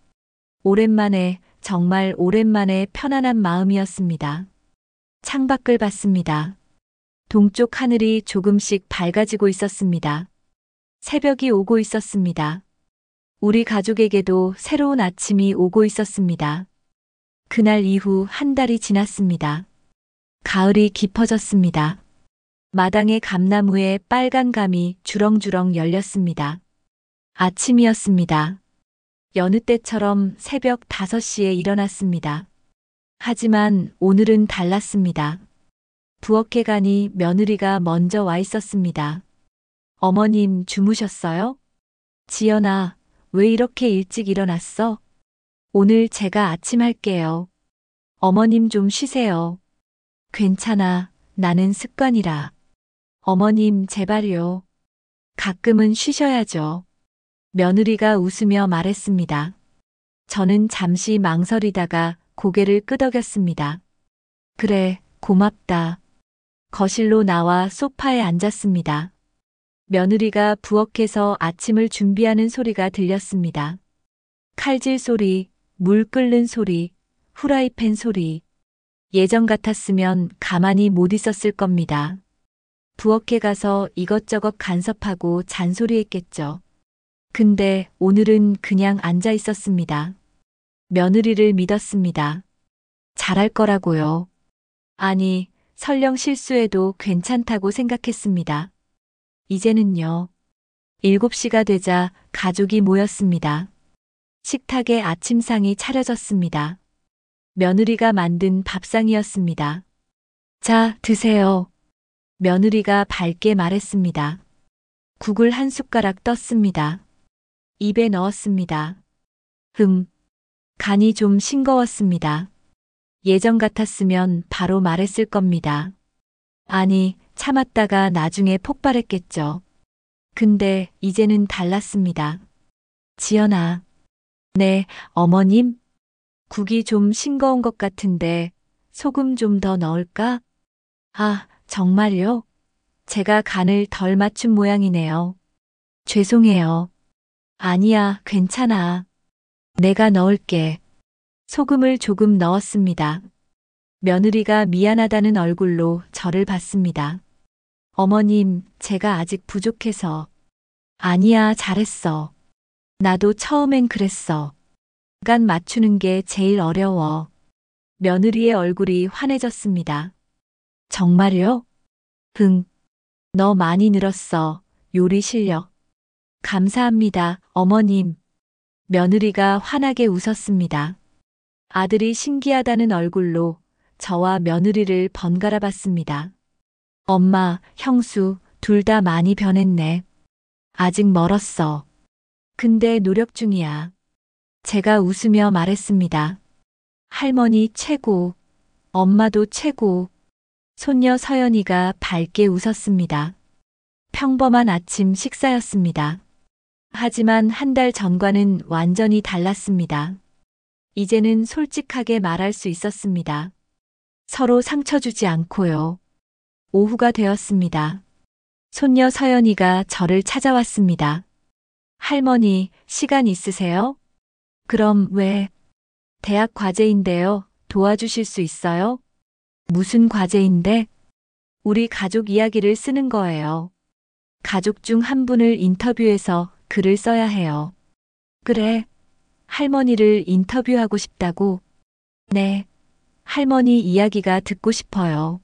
오랜만에, 정말 오랜만에 편안한 마음이었습니다. 창밖을 봤습니다. 동쪽 하늘이 조금씩 밝아지고 있었습니다. 새벽이 오고 있었습니다. 우리 가족에게도 새로운 아침이 오고 있었습니다. 그날 이후 한 달이 지났습니다. 가을이 깊어졌습니다. 마당의 감나무에 빨간 감이 주렁주렁 열렸습니다. 아침이었습니다. 여느 때처럼 새벽 5시에 일어났습니다. 하지만 오늘은 달랐습니다. 부엌에 가니 며느리가 먼저 와 있었습니다. 어머님 주무셨어요? 지연아, 왜 이렇게 일찍 일어났어? 오늘 제가 아침 할게요. 어머님 좀 쉬세요. 괜찮아, 나는 습관이라. 어머님 제발요. 가끔은 쉬셔야죠. 며느리가 웃으며 말했습니다. 저는 잠시 망설이다가 고개를 끄덕였습니다. 그래, 고맙다. 거실로 나와 소파에 앉았습니다. 며느리가 부엌에서 아침을 준비하는 소리가 들렸습니다. 칼질 소리, 물 끓는 소리, 후라이팬 소리. 예전 같았으면 가만히 못 있었을 겁니다. 부엌에 가서 이것저것 간섭하고 잔소리했겠죠. 근데 오늘은 그냥 앉아 있었습니다. 며느리를 믿었습니다. 잘할 거라고요. 아니, 설령 실수해도 괜찮다고 생각했습니다. 이제는요. 7시가 되자 가족이 모였습니다. 식탁에 아침상이 차려졌습니다. 며느리가 만든 밥상이었습니다. 자, 드세요. 며느리가 밝게 말했습니다. 국을 한 숟가락 떴습니다. 입에 넣었습니다. 간이 좀 싱거웠습니다. 예전 같았으면 바로 말했을 겁니다. 아니, 참았다가 나중에 폭발했겠죠. 근데 이제는 달랐습니다. 지연아. 네, 어머님. 국이 좀 싱거운 것 같은데 소금 좀 더 넣을까? 아, 정말요? 제가 간을 덜 맞춘 모양이네요. 죄송해요. 아니야, 괜찮아. 내가 넣을게. 소금을 조금 넣었습니다. 며느리가 미안하다는 얼굴로 저를 봤습니다. 어머님, 제가 아직 부족해서. 아니야, 잘했어. 나도 처음엔 그랬어. 간 맞추는 게 제일 어려워. 며느리의 얼굴이 환해졌습니다. 정말요? 너 많이 늘었어. 요리 실력. 감사합니다, 어머님. 며느리가 환하게 웃었습니다. 아들이 신기하다는 얼굴로 저와 며느리를 번갈아 봤습니다. 엄마, 형수, 둘 다 많이 변했네. 아직 멀었어. 근데 노력 중이야. 제가 웃으며 말했습니다. 할머니 최고. 엄마도 최고. 손녀 서연이가 밝게 웃었습니다. 평범한 아침 식사였습니다. 하지만 한 달 전과는 완전히 달랐습니다. 이제는 솔직하게 말할 수 있었습니다. 서로 상처 주지 않고요. 오후가 되었습니다. 손녀 서연이가 저를 찾아왔습니다. 할머니, 시간 있으세요? 그럼 왜? 대학 과제인데요. 도와주실 수 있어요? 무슨 과제인데? 우리 가족 이야기를 쓰는 거예요. 가족 중 한 분을 인터뷰해서 글을 써야 해요. 그래. 할머니를 인터뷰하고 싶다고? 네. 할머니 이야기가 듣고 싶어요.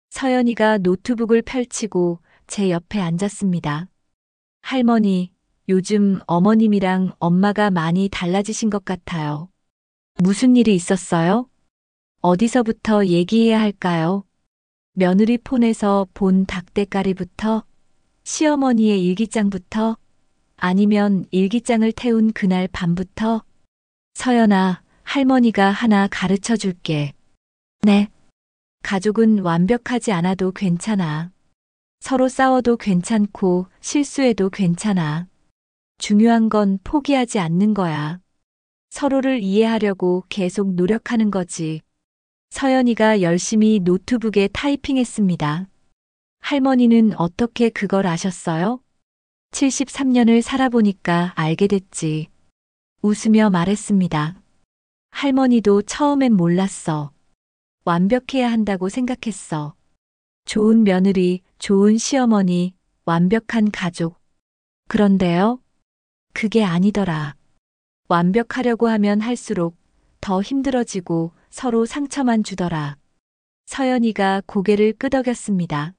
서연이가 노트북을 펼치고 제 옆에 앉았습니다. 할머니, 요즘 어머님이랑 엄마가 많이 달라지신 것 같아요. 무슨 일이 있었어요? 어디서부터 얘기해야 할까요? 며느리 폰에서 본 닭대가리부터, 시어머니의 일기장부터, 아니면 일기장을 태운 그날 밤부터. 서연아, 할머니가 하나 가르쳐 줄게. 네. 가족은 완벽하지 않아도 괜찮아. 서로 싸워도 괜찮고 실수해도 괜찮아. 중요한 건 포기하지 않는 거야. 서로를 이해하려고 계속 노력하는 거지. 서연이가 열심히 노트북에 타이핑했습니다. 할머니는 어떻게 그걸 아셨어요? 73년을 살아보니까 알게 됐지. 웃으며 말했습니다. 할머니도 처음엔 몰랐어. 완벽해야 한다고 생각했어. 좋은 며느리, 좋은 시어머니, 완벽한 가족. 그런데요? 그게 아니더라. 완벽하려고 하면 할수록 더 힘들어지고 서로 상처만 주더라. 서연이가 고개를 끄덕였습니다.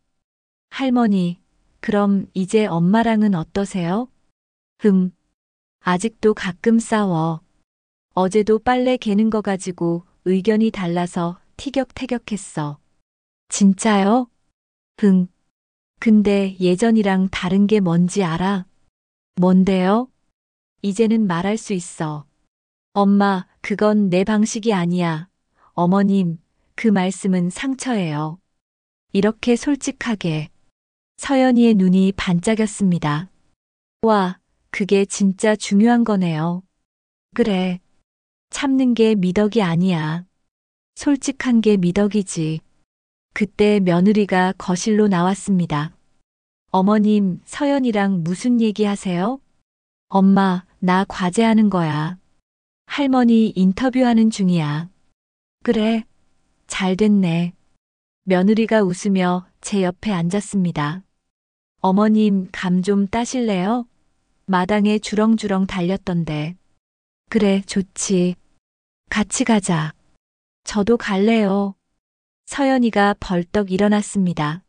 할머니, 그럼 이제 엄마랑은 어떠세요? 아직도 가끔 싸워. 어제도 빨래 개는 거 가지고 의견이 달라서 티격태격했어. 진짜요? 응. 근데 예전이랑 다른 게 뭔지 알아? 뭔데요? 이제는 말할 수 있어. 엄마, 그건 내 방식이 아니야. 어머님, 그 말씀은 상처예요. 이렇게 솔직하게. 서연이의 눈이 반짝였습니다. 와, 그게 진짜 중요한 거네요. 그래. 참는 게 미덕이 아니야. 솔직한 게 미덕이지. 그때 며느리가 거실로 나왔습니다. 어머님, 서연이랑 무슨 얘기 하세요? 엄마, 나 과제하는 거야. 할머니 인터뷰하는 중이야. 그래, 잘 됐네. 며느리가 웃으며 제 옆에 앉았습니다. 어머님, 감 좀 따실래요? 마당에 주렁주렁 달렸던데. 그래, 좋지. 같이 가자. 저도 갈래요. 서연이가 벌떡 일어났습니다.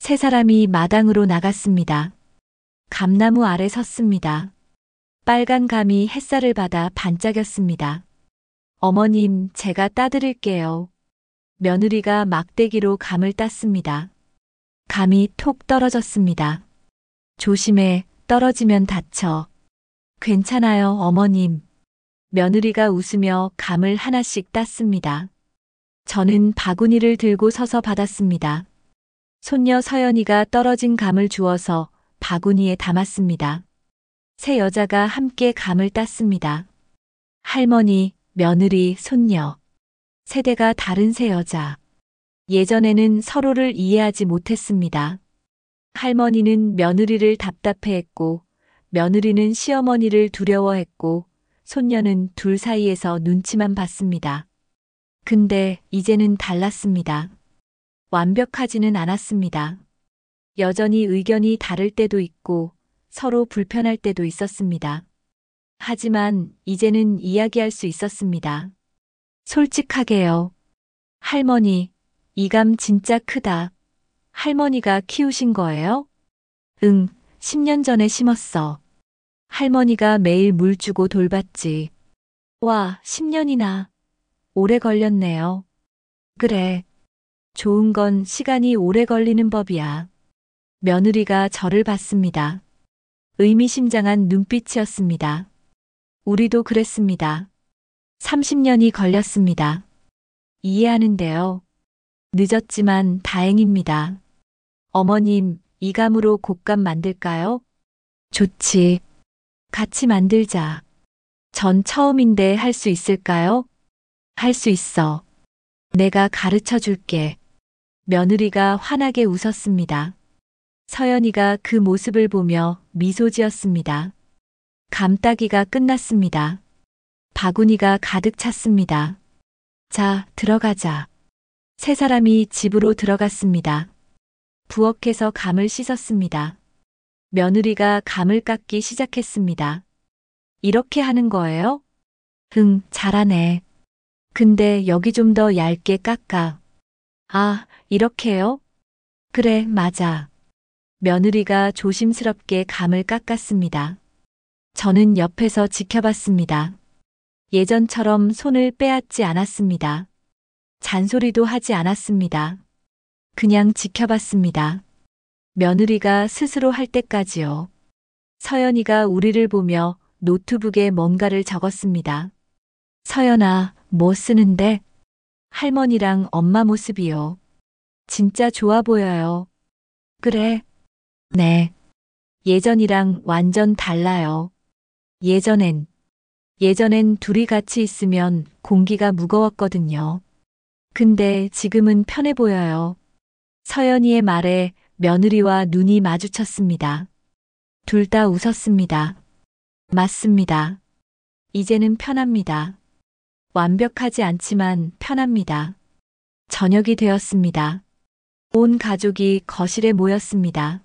세 사람이 마당으로 나갔습니다. 감나무 아래 섰습니다. 빨간 감이 햇살을 받아 반짝였습니다. 어머님, 제가 따드릴게요. 며느리가 막대기로 감을 땄습니다. 감이 톡 떨어졌습니다. 조심해, 떨어지면 다쳐. 괜찮아요, 어머님. 며느리가 웃으며 감을 하나씩 땄습니다. 저는 바구니를 들고 서서 받았습니다. 손녀 서연이가 떨어진 감을 주워서 바구니에 담았습니다. 세 여자가 함께 감을 땄습니다. 할머니, 며느리, 손녀. 세대가 다른 세 여자. 예전에는 서로를 이해하지 못했습니다. 할머니는 며느리를 답답해했고, 며느리는 시어머니를 두려워했고, 손녀는 둘 사이에서 눈치만 봤습니다. 근데 이제는 달랐습니다. 완벽하지는 않았습니다. 여전히 의견이 다를 때도 있고 서로 불편할 때도 있었습니다. 하지만 이제는 이야기할 수 있었습니다. 솔직하게요. 할머니, 이 감 진짜 크다. 할머니가 키우신 거예요? 응, 10년 전에 심었어. 할머니가 매일 물 주고 돌봤지. 와, 10년이나. 오래 걸렸네요. 그래. 좋은 건 시간이 오래 걸리는 법이야. 며느리가 저를 봤습니다. 의미심장한 눈빛이었습니다. 우리도 그랬습니다. 30년이 걸렸습니다. 이해하는데요. 늦었지만 다행입니다. 어머님, 이 감으로 곶감 만들까요? 좋지. 같이 만들자. 전 처음인데 할 수 있을까요? 할 수 있어. 내가 가르쳐 줄게. 며느리가 환하게 웃었습니다. 서연이가 그 모습을 보며 미소 지었습니다. 감 따기가 끝났습니다. 바구니가 가득 찼습니다. 자, 들어가자. 세 사람이 집으로 들어갔습니다. 부엌에서 감을 씻었습니다. 며느리가 감을 깎기 시작했습니다. 이렇게 하는 거예요? 응, 잘하네. 근데 여기 좀 더 얇게 깎아. 아, 이렇게요? 그래, 맞아. 며느리가 조심스럽게 감을 깎았습니다. 저는 옆에서 지켜봤습니다. 예전처럼 손을 빼앗지 않았습니다. 잔소리도 하지 않았습니다. 그냥 지켜봤습니다. 며느리가 스스로 할 때까지요. 서연이가 우리를 보며 노트북에 뭔가를 적었습니다. 서연아, 뭐 쓰는데? 할머니랑 엄마 모습이요. 진짜 좋아 보여요. 그래. 네. 예전이랑 완전 달라요. 예전엔 둘이 같이 있으면 공기가 무거웠거든요. 근데 지금은 편해 보여요. 서연이의 말에 며느리와 눈이 마주쳤습니다. 둘 다 웃었습니다. 맞습니다. 이제는 편합니다. 완벽하지 않지만 편합니다. 저녁이 되었습니다. 온 가족이 거실에 모였습니다.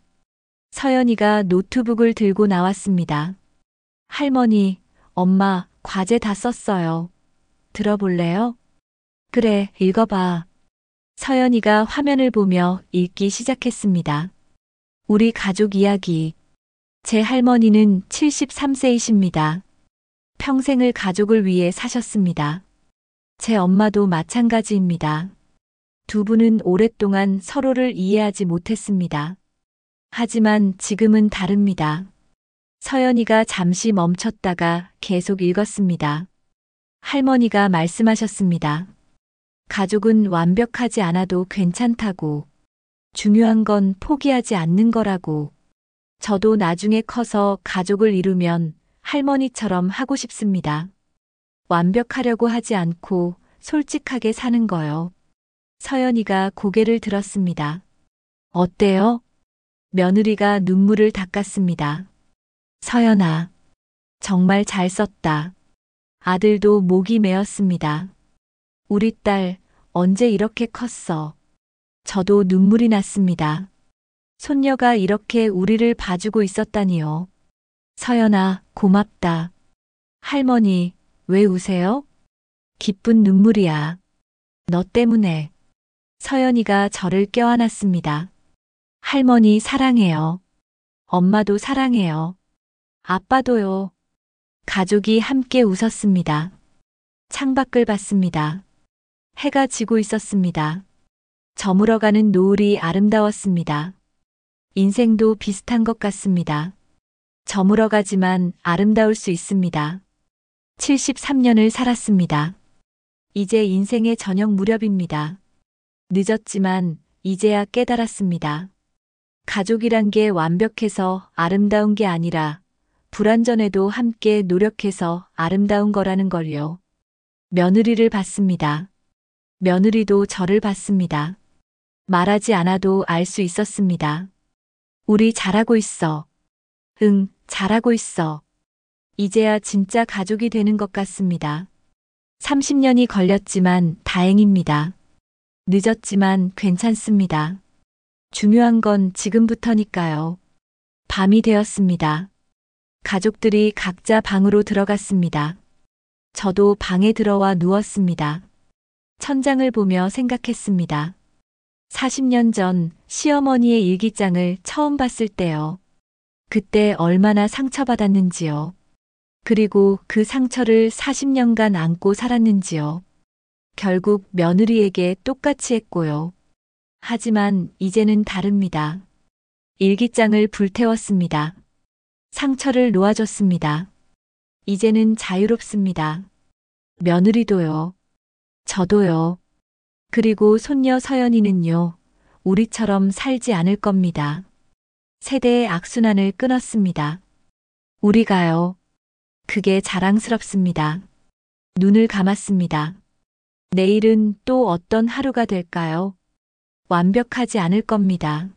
서연이가 노트북을 들고 나왔습니다. 할머니, 엄마, 과제 다 썼어요. 들어볼래요? 그래, 읽어봐. 서연이가 화면을 보며 읽기 시작했습니다. 우리 가족 이야기. 제 할머니는 73세이십니다. 평생을 가족을 위해 사셨습니다. 제 엄마도 마찬가지입니다. 두 분은 오랫동안 서로를 이해하지 못했습니다. 하지만 지금은 다릅니다. 서연이가 잠시 멈췄다가 계속 읽었습니다. 할머니가 말씀하셨습니다. 가족은 완벽하지 않아도 괜찮다고. 중요한 건 포기하지 않는 거라고. 저도 나중에 커서 가족을 이루면 할머니처럼 하고 싶습니다. 완벽하려고 하지 않고 솔직하게 사는 거요. 서연이가 고개를 들었습니다. 어때요? 며느리가 눈물을 닦았습니다. 서연아, 정말 잘 썼다. 아들도 목이 메었습니다. 우리 딸, 언제 이렇게 컸어? 저도 눈물이 났습니다. 손녀가 이렇게 우리를 봐주고 있었다니요. 서연아, 고맙다. 할머니, 왜 우세요? 기쁜 눈물이야. 너 때문에. 서연이가 저를 껴안았습니다. 할머니 사랑해요. 엄마도 사랑해요. 아빠도요. 가족이 함께 웃었습니다. 창밖을 봤습니다. 해가 지고 있었습니다. 저물어가는 노을이 아름다웠습니다. 인생도 비슷한 것 같습니다. 저물어가지만 아름다울 수 있습니다. 73년을 살았습니다. 이제 인생의 저녁 무렵입니다. 늦었지만 이제야 깨달았습니다. 가족이란 게 완벽해서 아름다운 게 아니라 불완전해도 함께 노력해서 아름다운 거라는 걸요. 며느리를 봤습니다. 며느리도 저를 봤습니다. 말하지 않아도 알 수 있었습니다. 우리 잘하고 있어. 응, 잘하고 있어. 이제야 진짜 가족이 되는 것 같습니다. 30년이 걸렸지만 다행입니다. 늦었지만 괜찮습니다. 중요한 건 지금부터니까요. 밤이 되었습니다. 가족들이 각자 방으로 들어갔습니다. 저도 방에 들어와 누웠습니다. 천장을 보며 생각했습니다. 40년 전 시어머니의 일기장을 처음 봤을 때요. 그때 얼마나 상처받았는지요. 그리고 그 상처를 40년간 안고 살았는지요. 결국 며느리에게 똑같이 했고요. 하지만 이제는 다릅니다. 일기장을 불태웠습니다. 상처를 놓아줬습니다. 이제는 자유롭습니다. 며느리도요. 저도요. 그리고 손녀 서연이는요. 우리처럼 살지 않을 겁니다. 세대의 악순환을 끊었습니다. 우리가요. 그게 자랑스럽습니다. 눈을 감았습니다. 내일은 또 어떤 하루가 될까요? 완벽하지 않을 겁니다.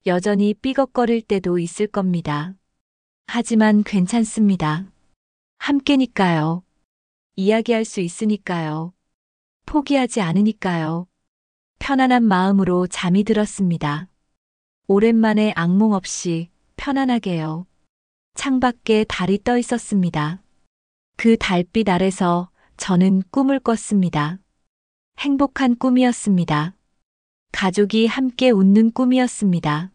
여전히 삐걱거릴 때도 있을 겁니다. 하지만 괜찮습니다. 함께니까요. 이야기할 수 있으니까요. 포기하지 않으니까요. 편안한 마음으로 잠이 들었습니다. 오랜만에 악몽 없이 편안하게요. 창밖에 달이 떠 있었습니다. 그 달빛 아래서 저는 꿈을 꿨습니다. 행복한 꿈이었습니다. 가족이 함께 웃는 꿈이었습니다.